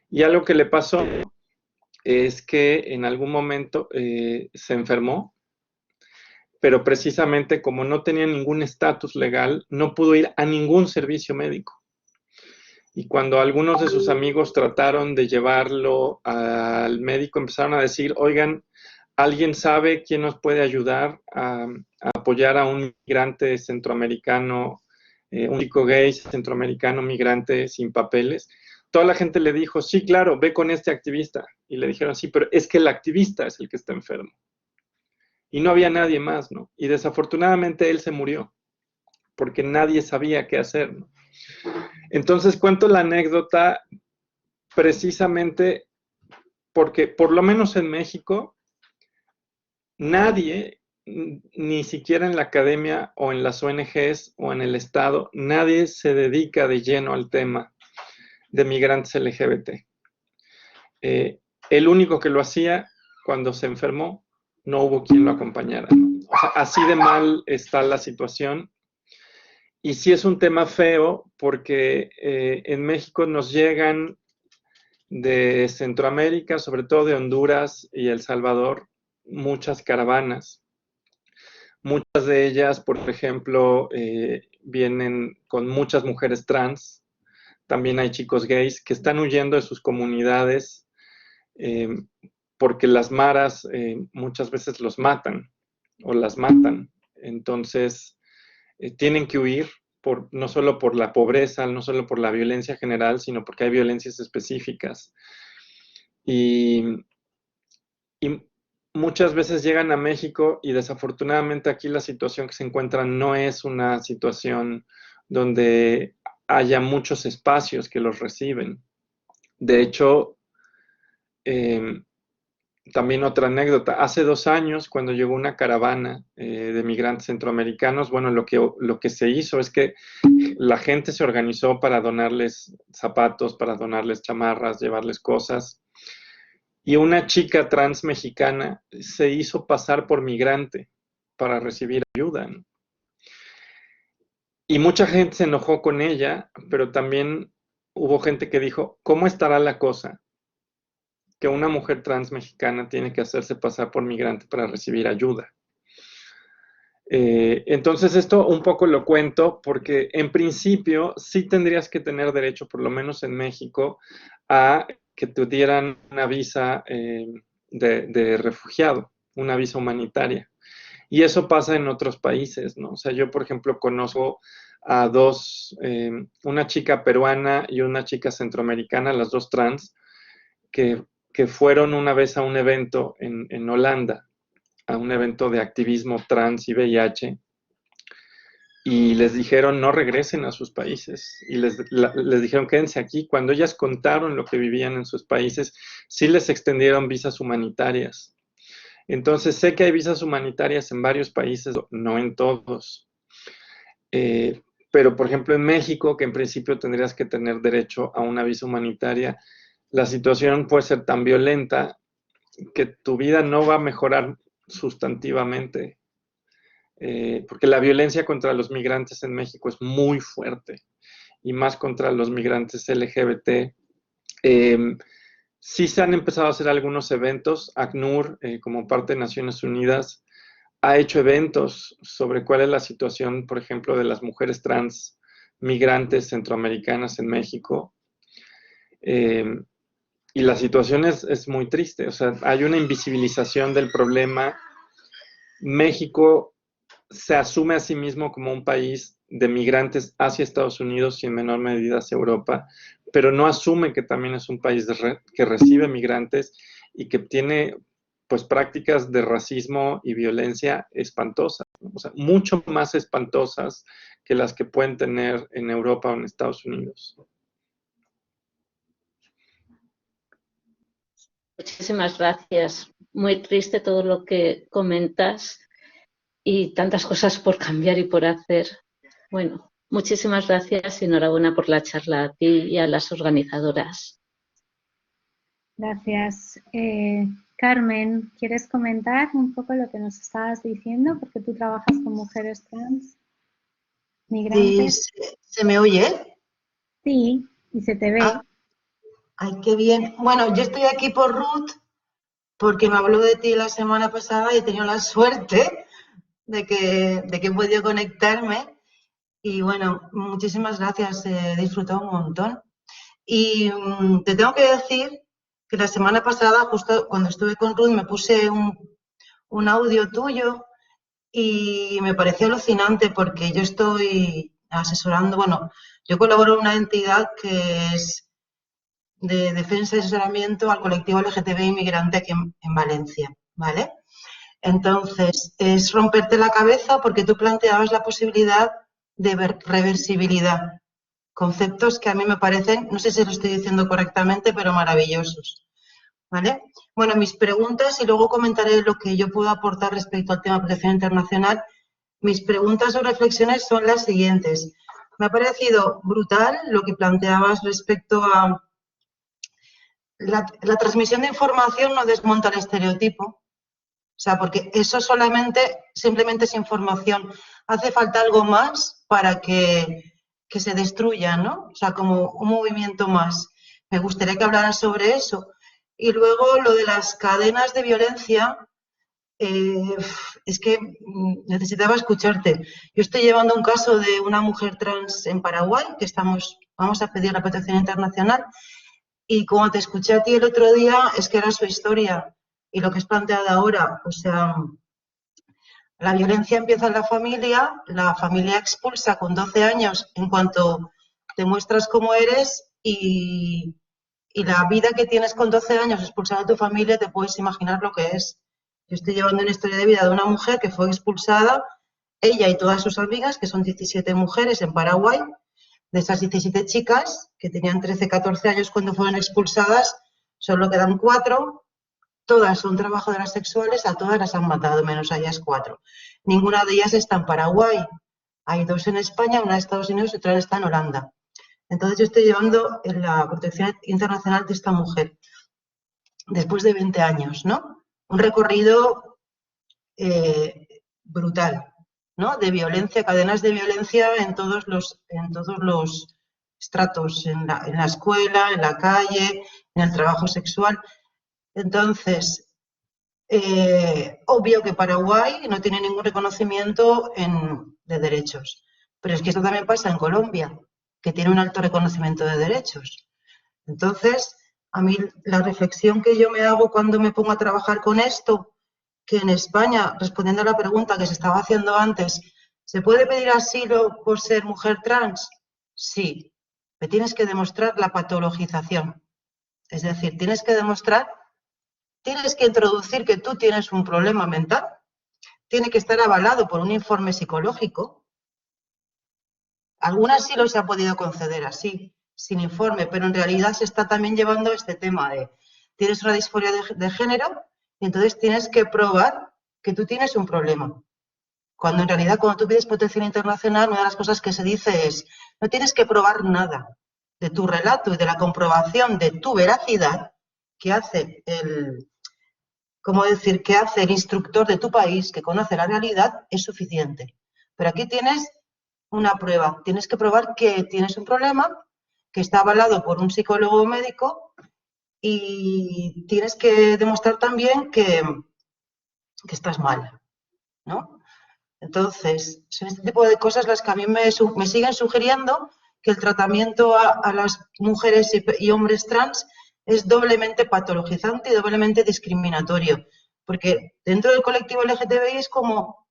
Y algo que le pasó es que en algún momento se enfermó, pero precisamente como no tenía ningún estatus legal, no pudo ir a ningún servicio médico. Y cuando algunos de sus amigos trataron de llevarlo al médico, empezaron a decir, oigan, ¿alguien sabe quién nos puede ayudar a apoyar a un migrante centroamericano, un chico gay centroamericano migrante sin papeles? Toda la gente le dijo, sí, claro, ve con este activista. Y le dijeron, sí, pero es que el activista es el que está enfermo. Y no había nadie más, ¿no? Y desafortunadamente él se murió, porque nadie sabía qué hacer, ¿no? Entonces cuento la anécdota precisamente porque, por lo menos en México, nadie, ni siquiera en la academia o en las ONGs o en el Estado, nadie se dedica de lleno al tema de migrantes LGBT. El único que lo hacía cuando se enfermó, no hubo quien lo acompañara, ¿no? O sea, así de mal está la situación. Y sí es un tema feo porque en México nos llegan de Centroamérica, sobre todo de Honduras y El Salvador, muchas caravanas. Muchas de ellas, por ejemplo, vienen con muchas mujeres trans. También hay chicos gays que están huyendo de sus comunidades porque las maras muchas veces los matan o las matan. Entonces, tienen que huir no solo por la pobreza, no solo por la violencia general, sino porque hay violencias específicas. Y muchas veces llegan a México y desafortunadamente aquí la situación que se encuentran no es una situación donde haya muchos espacios que los reciben. De hecho, también otra anécdota, hace 2 años cuando llegó una caravana de migrantes centroamericanos, bueno, lo que se hizo es que la gente se organizó para donarles zapatos, para donarles chamarras, llevarles cosas, y una chica trans mexicana se hizo pasar por migrante para recibir ayuda, ¿no? Y mucha gente se enojó con ella, pero también hubo gente que dijo, ¿cómo estará la cosa? Que una mujer trans mexicana tiene que hacerse pasar por migrante para recibir ayuda. Entonces esto un poco lo cuento porque en principio sí tendrías que tener derecho, por lo menos en México, a que te dieran una visa de refugiado, una visa humanitaria. Y eso pasa en otros países, ¿no? O sea, yo por ejemplo conozco a una chica peruana y una chica centroamericana, las dos trans, que fueron una vez a un evento en Holanda, a un evento de activismo trans y VIH, y les dijeron no regresen a sus países, y les dijeron quédense aquí. Cuando ellas contaron lo que vivían en sus países, sí les extendieron visas humanitarias. Entonces sé que hay visas humanitarias en varios países, no en todos. Pero por ejemplo en México, que en principio tendrías que tener derecho a una visa humanitaria, la situación puede ser tan violenta que tu vida no va a mejorar sustantivamente, porque la violencia contra los migrantes en México es muy fuerte, y más contra los migrantes LGBT. Sí se han empezado a hacer algunos eventos. ACNUR, como parte de Naciones Unidas, ha hecho eventos sobre cuál es la situación, por ejemplo, de las mujeres trans migrantes centroamericanas en México. Y la situación es muy triste. O sea, hay una invisibilización del problema. México se asume a sí mismo como un país de migrantes hacia Estados Unidos y en menor medida hacia Europa, pero no asume que también es un país que recibe migrantes y que tiene pues prácticas de racismo y violencia espantosas, ¿no? O sea, mucho más espantosas que las que pueden tener en Europa o en Estados Unidos. Muchísimas gracias. Muy triste todo lo que comentas y tantas cosas por cambiar y por hacer. Bueno, muchísimas gracias y enhorabuena por la charla a ti y a las organizadoras. Gracias. Carmen, ¿quieres comentar un poco lo que nos estabas diciendo? Porque tú trabajas con mujeres trans, migrantes. Sí, ¿se me oye? Sí, y se te ve. Ah, ay, qué bien. Bueno, yo estoy aquí por Ruth, porque me habló de ti la semana pasada y he tenido la suerte de que he podido conectarme. Y bueno, muchísimas gracias, he disfrutado un montón. Y te tengo que decir que la semana pasada, justo cuando estuve con Ruth, me puse un audio tuyo y me pareció alucinante porque yo estoy asesorando, bueno, yo colaboro en una entidad que es de defensa y asesoramiento al colectivo LGTB inmigrante aquí en Valencia, ¿vale? Entonces, es romperte la cabeza porque tú planteabas la posibilidad de reversibilidad. Conceptos que a mí me parecen, no sé si lo estoy diciendo correctamente, pero maravillosos, ¿vale? Bueno, mis preguntas, y luego comentaré lo que yo puedo aportar respecto al tema de protección internacional. Mis preguntas o reflexiones son las siguientes. Me ha parecido brutal lo que planteabas respecto a la transmisión de información no desmonta el estereotipo. O sea, porque eso simplemente es información. Hace falta algo más para que se destruya, ¿no? O sea, como un movimiento más. Me gustaría que hablaras sobre eso. Y luego lo de las cadenas de violencia, es que necesitaba escucharte. Yo estoy llevando un caso de una mujer trans en Paraguay, que vamos a pedir la protección internacional, y como te escuché a ti el otro día, es que era su historia. Y lo que es planteada ahora, o sea, la violencia empieza en la familia expulsa con 12 años en cuanto te muestras cómo eres y la vida que tienes con 12 años expulsada de tu familia, te puedes imaginar lo que es. Yo estoy llevando una historia de vida de una mujer que fue expulsada, ella y todas sus amigas, que son 17 mujeres en Paraguay. De esas 17 chicas, que tenían 13, 14 años cuando fueron expulsadas, solo quedan 4. Todas son trabajadoras sexuales, a todas las han matado, menos a ellas 4. Ninguna de ellas está en Paraguay. Hay 2 en España, una en Estados Unidos y otra está en Holanda. Entonces yo estoy llevando en la protección internacional de esta mujer, después de 20 años, ¿no? Un recorrido brutal, ¿no? De violencia, cadenas de violencia en todos los estratos, en la escuela, en la calle, en el trabajo sexual. Entonces, obvio que Paraguay no tiene ningún reconocimiento de derechos, pero es que esto también pasa en Colombia, que tiene un alto reconocimiento de derechos. Entonces, a mí la reflexión que yo me hago cuando me pongo a trabajar con esto, que en España, respondiendo a la pregunta que se estaba haciendo antes, ¿se puede pedir asilo por ser mujer trans? Sí, me tienes que demostrar la patologización. Es decir, tienes que introducir que tú tienes un problema mental, tiene que estar avalado por un informe psicológico. Algún asilo se ha podido conceder así, sin informe, pero en realidad se está también llevando este tema de tienes una disforia de género y entonces tienes que probar que tú tienes un problema. Cuando en realidad cuando tú pides protección internacional, una de las cosas que se dice es no tienes que probar nada de tu relato y de la comprobación de tu veracidad que hace el instructor de tu país que conoce la realidad es suficiente. Pero aquí tienes una prueba. Tienes que probar que tienes un problema, que está avalado por un psicólogo o médico y tienes que demostrar también que estás mal, ¿no? Entonces, son este tipo de cosas las que a mí me siguen sugiriendo que el tratamiento a las mujeres y hombres trans es doblemente patologizante y doblemente discriminatorio, porque dentro del colectivo LGTBI es como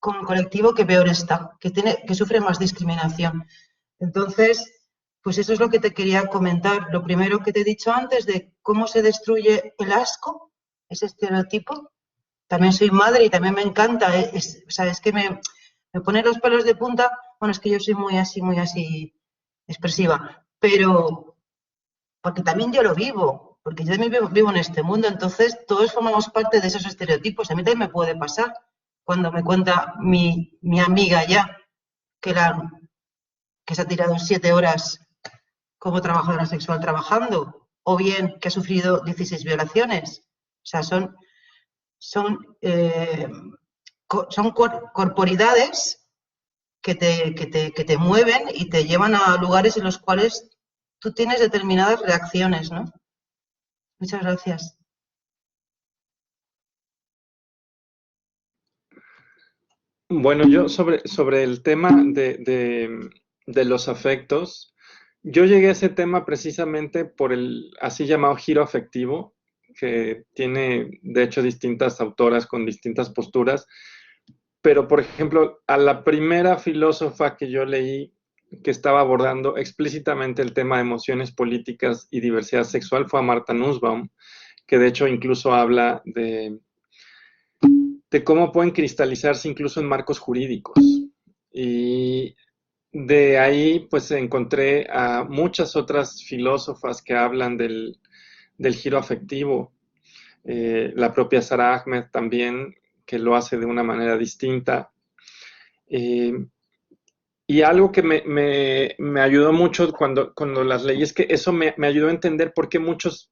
el colectivo que peor está, que sufre más discriminación. Entonces, pues eso es lo que te quería comentar. Lo primero que te he dicho antes de cómo se destruye el asco, ese estereotipo. También soy madre y también me encanta, es que me pone los pelos de punta. Bueno, es que yo soy muy así expresiva, pero porque también yo lo vivo, porque yo también vivo en este mundo, entonces todos formamos parte de esos estereotipos. A mí también me puede pasar cuando me cuenta mi amiga ya que se ha tirado 7 horas como trabajadora sexual trabajando, o bien que ha sufrido 16 violaciones. O sea, son corporidades que te mueven y te llevan a lugares en los cuales tú tienes determinadas reacciones, ¿no? Muchas gracias. Bueno, yo sobre el tema de los afectos, yo llegué a ese tema precisamente por el así llamado giro afectivo, que tiene de hecho distintas autoras con distintas posturas, pero por ejemplo, a la primera filósofa que yo leí que estaba abordando explícitamente el tema de emociones políticas y diversidad sexual fue a Martha Nussbaum, que de hecho incluso habla de cómo pueden cristalizarse incluso en marcos jurídicos. Y de ahí pues encontré a muchas otras filósofas que hablan del giro afectivo. La propia Sara Ahmed también, que lo hace de una manera distinta. Y algo que me ayudó mucho cuando las leí es que eso me ayudó a entender por qué muchos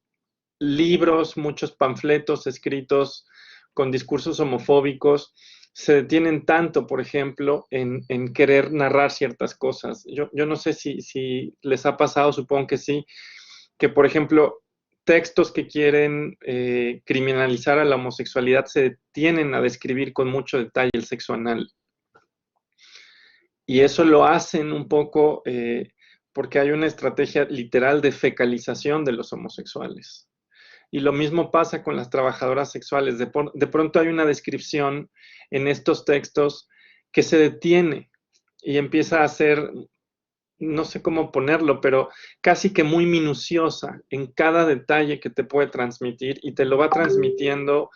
libros, muchos panfletos escritos con discursos homofóbicos se detienen tanto, por ejemplo, en querer narrar ciertas cosas. Yo no sé si les ha pasado, supongo que sí, que por ejemplo, textos que quieren criminalizar a la homosexualidad se detienen a describir con mucho detalle el sexo anal. Y eso lo hacen un poco porque hay una estrategia literal de fecalización de los homosexuales. Y lo mismo pasa con las trabajadoras sexuales. De pronto hay una descripción en estos textos que se detiene y empieza a ser, no sé cómo ponerlo, pero casi que muy minuciosa en cada detalle que te puede transmitir y te lo va transmitiendo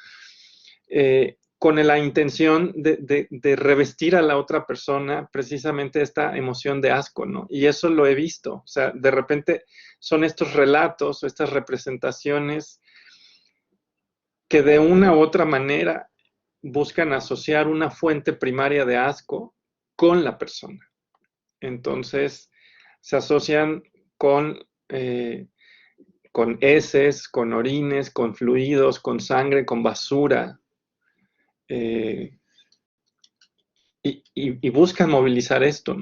con la intención de revestir a la otra persona precisamente esta emoción de asco, ¿no? Y eso lo he visto. O sea, de repente son estos relatos o estas representaciones que de una u otra manera buscan asociar una fuente primaria de asco con la persona. Entonces, se asocian con heces, con orines, con fluidos, con sangre, con basura. Y buscan movilizar esto.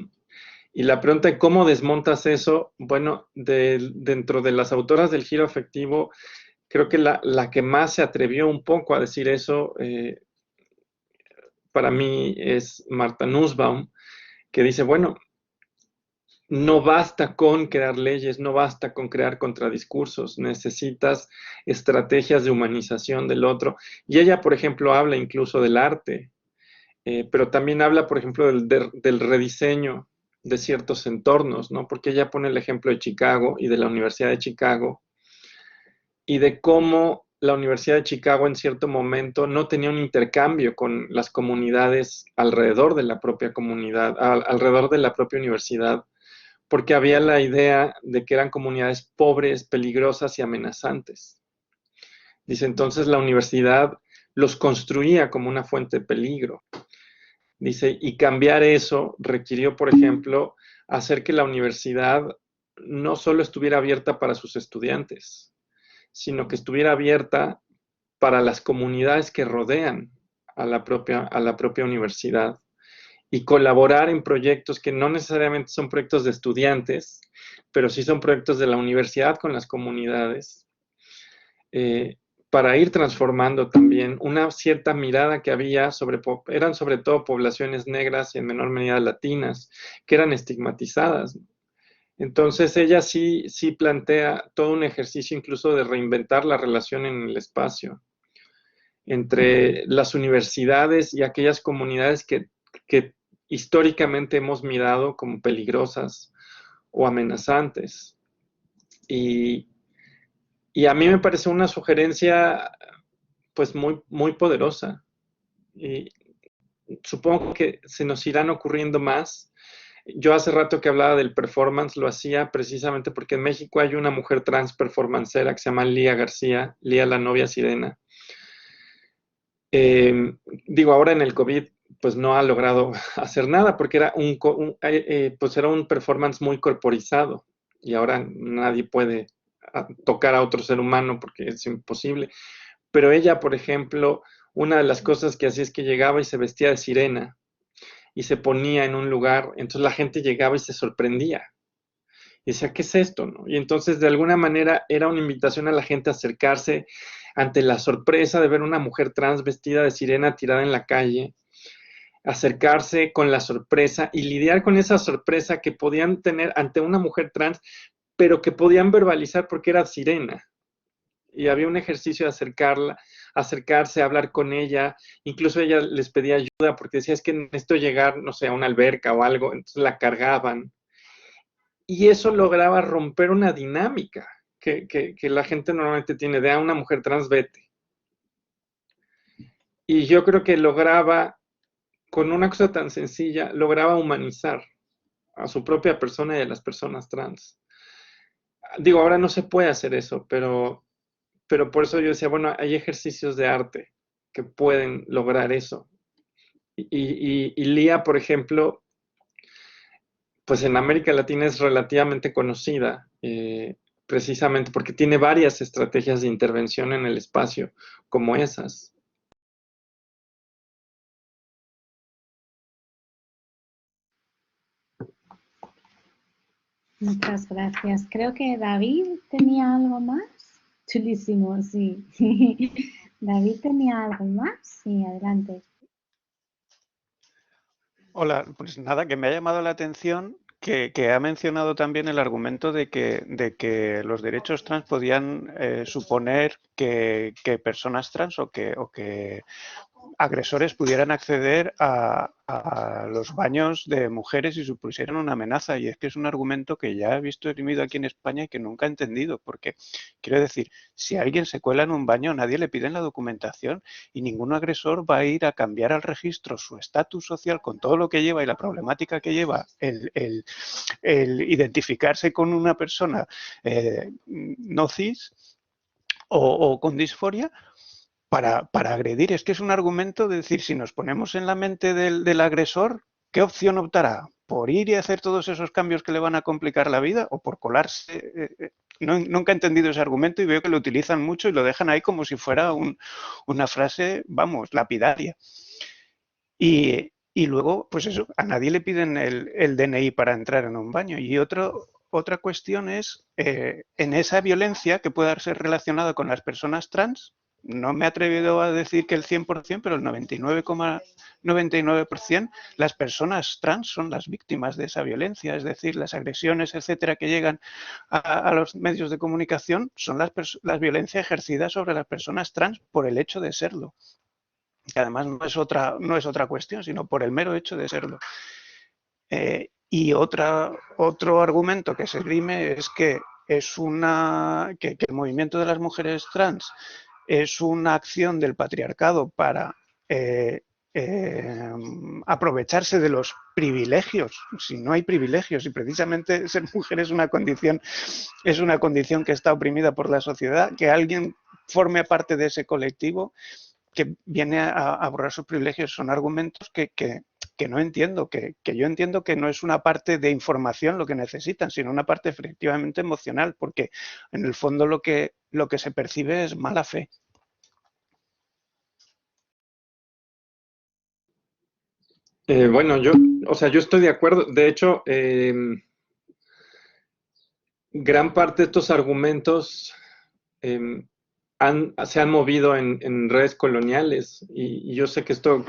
Y la pregunta es, ¿cómo desmontas eso? Bueno, dentro de las autoras del giro afectivo, creo que la que más se atrevió un poco a decir eso, para mí es Martha Nussbaum, que dice, bueno, no basta con crear leyes, no basta con crear contradiscursos, necesitas estrategias de humanización del otro. Y ella, por ejemplo, habla incluso del arte, pero también habla, por ejemplo, del rediseño de ciertos entornos, ¿no? Porque ella pone el ejemplo de Chicago y de la Universidad de Chicago y de cómo la Universidad de Chicago en cierto momento no tenía un intercambio con las comunidades alrededor de la propia comunidad, alrededor de la propia universidad, porque había la idea de que eran comunidades pobres, peligrosas y amenazantes. Dice, entonces la universidad los construía como una fuente de peligro. Dice, y cambiar eso requirió, por ejemplo, hacer que la universidad no solo estuviera abierta para sus estudiantes, sino que estuviera abierta para las comunidades que rodean a la propia universidad y colaborar en proyectos que no necesariamente son proyectos de estudiantes, pero sí son proyectos de la universidad con las comunidades, para ir transformando también una cierta mirada que había eran sobre todo poblaciones negras y en menor medida latinas, que eran estigmatizadas. Entonces ella sí plantea todo un ejercicio incluso de reinventar la relación en el espacio entre las universidades y aquellas comunidades que históricamente hemos mirado como peligrosas o amenazantes. Y a mí me parece una sugerencia pues muy, muy poderosa. Y supongo que se nos irán ocurriendo más. Yo hace rato que hablaba del performance, lo hacía precisamente porque en México hay una mujer trans performancera que se llama Lía García, Lía la novia sirena. Digo, ahora en el COVID pues no ha logrado hacer nada porque era pues era un performance muy corporizado y ahora nadie puede tocar a otro ser humano porque es imposible. Pero ella, por ejemplo, una de las cosas que hacía es que llegaba y se vestía de sirena y se ponía en un lugar, entonces la gente llegaba y se sorprendía. Y decía, ¿qué es esto? ¿No? Y entonces, de alguna manera, era una invitación a la gente a acercarse ante la sorpresa de ver una mujer trans vestida de sirena tirada en la calle, acercarse con la sorpresa y lidiar con esa sorpresa que podían tener ante una mujer trans, pero que podían verbalizar porque era sirena. Y había un ejercicio de acercarse, hablar con ella, incluso ella les pedía ayuda porque decía, es que necesito llegar, no sé, a una alberca o algo, entonces la cargaban. Y eso lograba romper una dinámica que la gente normalmente tiene de una mujer trans, vete. Y yo creo que lograba, con una cosa tan sencilla, lograba humanizar a su propia persona y a las personas trans. Digo, ahora no se puede hacer eso, pero por eso yo decía, bueno, hay ejercicios de arte que pueden lograr eso. Y Lía, por ejemplo, pues en América Latina es relativamente conocida, precisamente porque tiene varias estrategias de intervención en el espacio, como esas. Muchas gracias. Creo que David tenía algo más. Chulísimo, sí. David tenía algo más. Sí, adelante. Hola, pues nada, que me ha llamado la atención que ha mencionado también el argumento de que los derechos trans podían suponer que personas trans o que agresores pudieran acceder a los baños de mujeres y supusieran una amenaza. Y es que es un argumento que ya he visto esgrimido aquí en España y que nunca he entendido. Porque, quiero decir, si alguien se cuela en un baño, nadie le pide la documentación y ningún agresor va a ir a cambiar al registro su estatus social con todo lo que lleva y la problemática que lleva el identificarse con una persona no cis o con disforia, para agredir. Es que es un argumento de decir, si nos ponemos en la mente del agresor, ¿qué opción optará? ¿Por ir y hacer todos esos cambios que le van a complicar la vida o por colarse? Nunca he entendido ese argumento y veo que lo utilizan mucho y lo dejan ahí como si fuera una frase, vamos, lapidaria. Y luego, pues eso, a nadie le piden el DNI para entrar en un baño. Y otra cuestión es, en esa violencia que pueda ser relacionada con las personas trans, no me he atrevido a decir que el 100%, pero el 99,99%, las personas trans son las víctimas de esa violencia, es decir, las agresiones, etcétera, que llegan a los medios de comunicación son las violencias ejercidas sobre las personas trans por el hecho de serlo. Que además no es otra cuestión, sino por el mero hecho de serlo. Y otro argumento que se esgrime es que el movimiento de las mujeres trans es una acción del patriarcado para aprovecharse de los privilegios. Si no hay privilegios y precisamente ser mujer es una condición que está oprimida por la sociedad, que alguien forme parte de ese colectivo que viene a borrar sus privilegios, son argumentos que no entiendo, que yo entiendo que no es una parte de información lo que necesitan, sino una parte efectivamente emocional, porque en el fondo lo que se percibe es mala fe. Bueno, yo estoy de acuerdo. De hecho, gran parte de estos argumentos se han movido en redes coloniales y yo sé que esto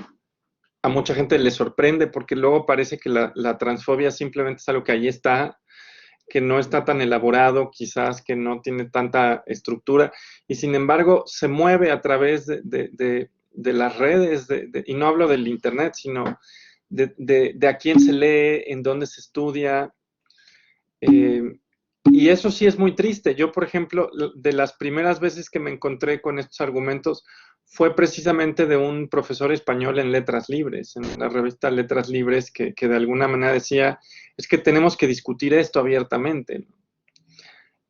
a mucha gente le sorprende porque luego parece que la transfobia simplemente es algo que ahí está, que no está tan elaborado, quizás que no tiene tanta estructura y sin embargo se mueve a través de las redes, y no hablo del internet, sino de a quién se lee, en dónde se estudia. Y eso sí es muy triste. Yo, por ejemplo, de las primeras veces que me encontré con estos argumentos fue precisamente de un profesor español en Letras Libres, en la revista Letras Libres, que de alguna manera decía, es que tenemos que discutir esto abiertamente.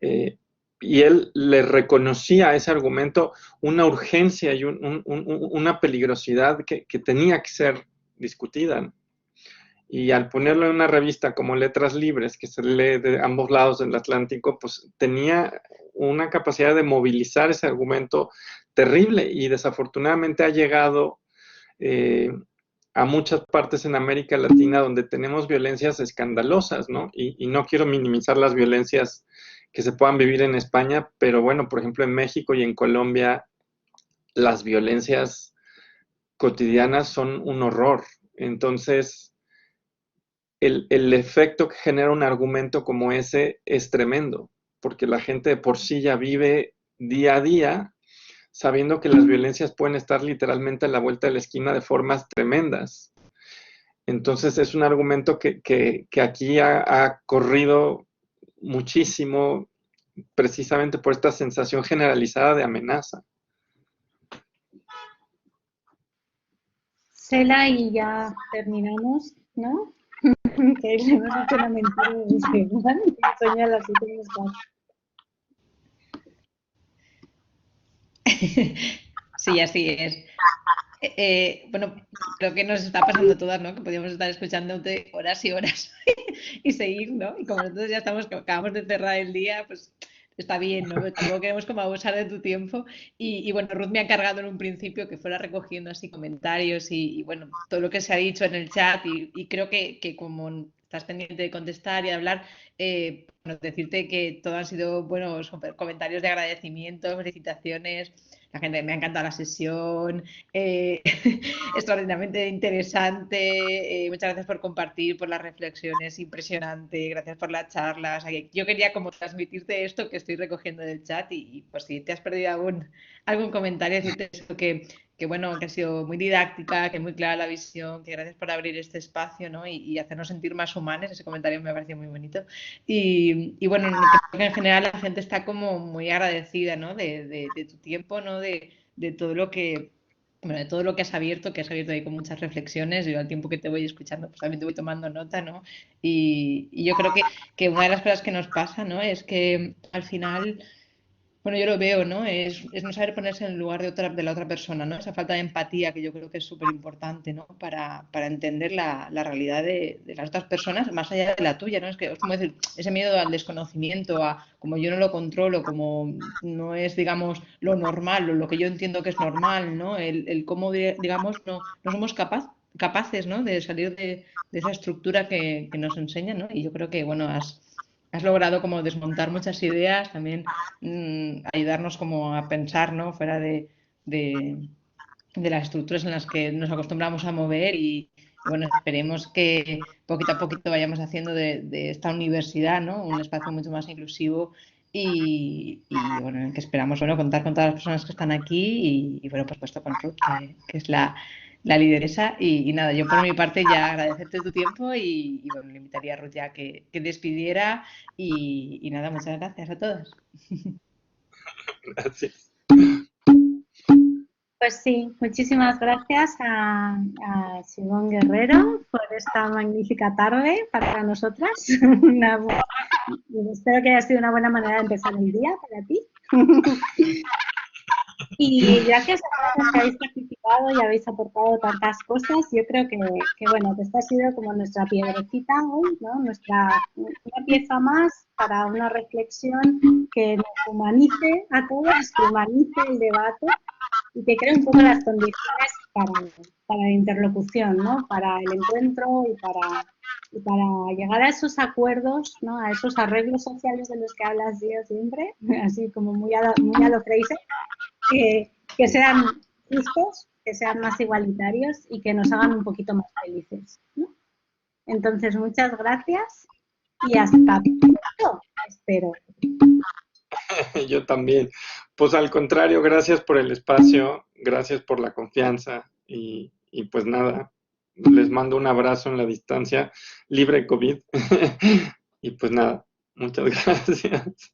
Y él le reconocía a ese argumento una urgencia y una peligrosidad que tenía que ser discutida. Y al ponerlo en una revista como Letras Libres, que se lee de ambos lados del Atlántico, pues tenía una capacidad de movilizar ese argumento terrible y desafortunadamente ha llegado a muchas partes en América Latina donde tenemos violencias escandalosas, ¿no? Y no quiero minimizar las violencias que se puedan vivir en España, pero bueno, por ejemplo, en México y en Colombia, las violencias cotidianas son un horror. Entonces, el efecto que genera un argumento como ese es tremendo, porque la gente de por sí ya vive día a día sabiendo que las violencias pueden estar literalmente a la vuelta de la esquina de formas tremendas. Entonces es un argumento que aquí ha corrido muchísimo precisamente por esta sensación generalizada de amenaza. Cela, y ya terminamos, ¿no? Que le hemos hecho una mentira de Juan, y Sonia a las 7 menos cuarto. Sí, así es. Bueno, creo que nos está pasando a todas, ¿no? Que podríamos estar escuchándote horas y horas y seguir, ¿no? Y como nosotros ya acabamos de cerrar el día, pues está bien, ¿no? Pero tampoco queremos como abusar de tu tiempo. Y bueno, Ruth me ha encargado en un principio que fuera recogiendo así comentarios y bueno, todo lo que se ha dicho en el chat y creo que como estás pendiente de contestar y de hablar, bueno, decirte que todo han sido buenos comentarios de agradecimiento, felicitaciones. La gente me ha encantado la sesión, extraordinariamente interesante. Muchas gracias por compartir, por las reflexiones, impresionante. Gracias por la charla. O sea, yo quería como transmitirte esto que estoy recogiendo del chat y pues si te has perdido algún comentario, decirte eso, que bueno, que ha sido muy didáctica, que muy clara la visión, que gracias por abrir este espacio, ¿no? Y hacernos sentir más humanos. Ese comentario me ha parecido muy bonito. Y bueno, creo que en general la gente está como muy agradecida, ¿no? De tu tiempo, ¿no? De todo lo que, bueno, de todo lo que has abierto ahí con muchas reflexiones. Yo al tiempo que te voy escuchando, pues también te voy tomando nota, ¿no? Y yo creo que una de las cosas que nos pasa, ¿no? Es que al final, bueno, yo lo veo, ¿no? Es no saber ponerse en el lugar de la otra persona, ¿no? Esa falta de empatía que yo creo que es súper importante, ¿no? Para entender la realidad de las otras personas, más allá de la tuya, ¿no? Es que es como decir, ese miedo al desconocimiento, a como yo no lo controlo, como no es, digamos, lo normal, o lo que yo entiendo que es normal, ¿no? El cómo, digamos, no somos capaces, ¿no? De salir de esa estructura que nos enseña, ¿no? Y yo creo que, bueno, has logrado como desmontar muchas ideas, también ayudarnos como a pensar, ¿no? Fuera de las estructuras en las que nos acostumbramos a mover y bueno, esperemos que poquito a poquito vayamos haciendo de esta universidad, ¿no? Un espacio mucho más inclusivo y bueno, en el que esperamos, bueno, contar con todas las personas que están aquí y bueno, por supuesto con Ruth, que es la lideresa y nada, yo por mi parte ya agradecerte tu tiempo y bueno, le invitaría a Ruth ya que despidiera y nada, muchas gracias a todos. Gracias. Pues sí, muchísimas gracias a Simón Guerrero por esta magnífica tarde para nosotras. Espero que haya sido una buena manera de empezar el día para ti. Y gracias a todos que habéis participado y habéis aportado tantas cosas. Yo creo que bueno, que esta ha sido como nuestra piedrecita hoy, ¿no? Una pieza más para una reflexión que nos humanice a todos, que humanice el debate y que cree un poco las condiciones para la interlocución, ¿no? Para el encuentro y para llegar a esos acuerdos, ¿no? A esos arreglos sociales de los que hablas yo siempre, así como muy a lo Fraser, que sean justos, que sean más igualitarios y que nos hagan un poquito más felices, ¿no? Entonces, muchas gracias y hasta pronto, espero. Yo también. Pues al contrario, gracias por el espacio, gracias por la confianza y pues nada, les mando un abrazo en la distancia, libre de COVID. Y pues nada, muchas gracias.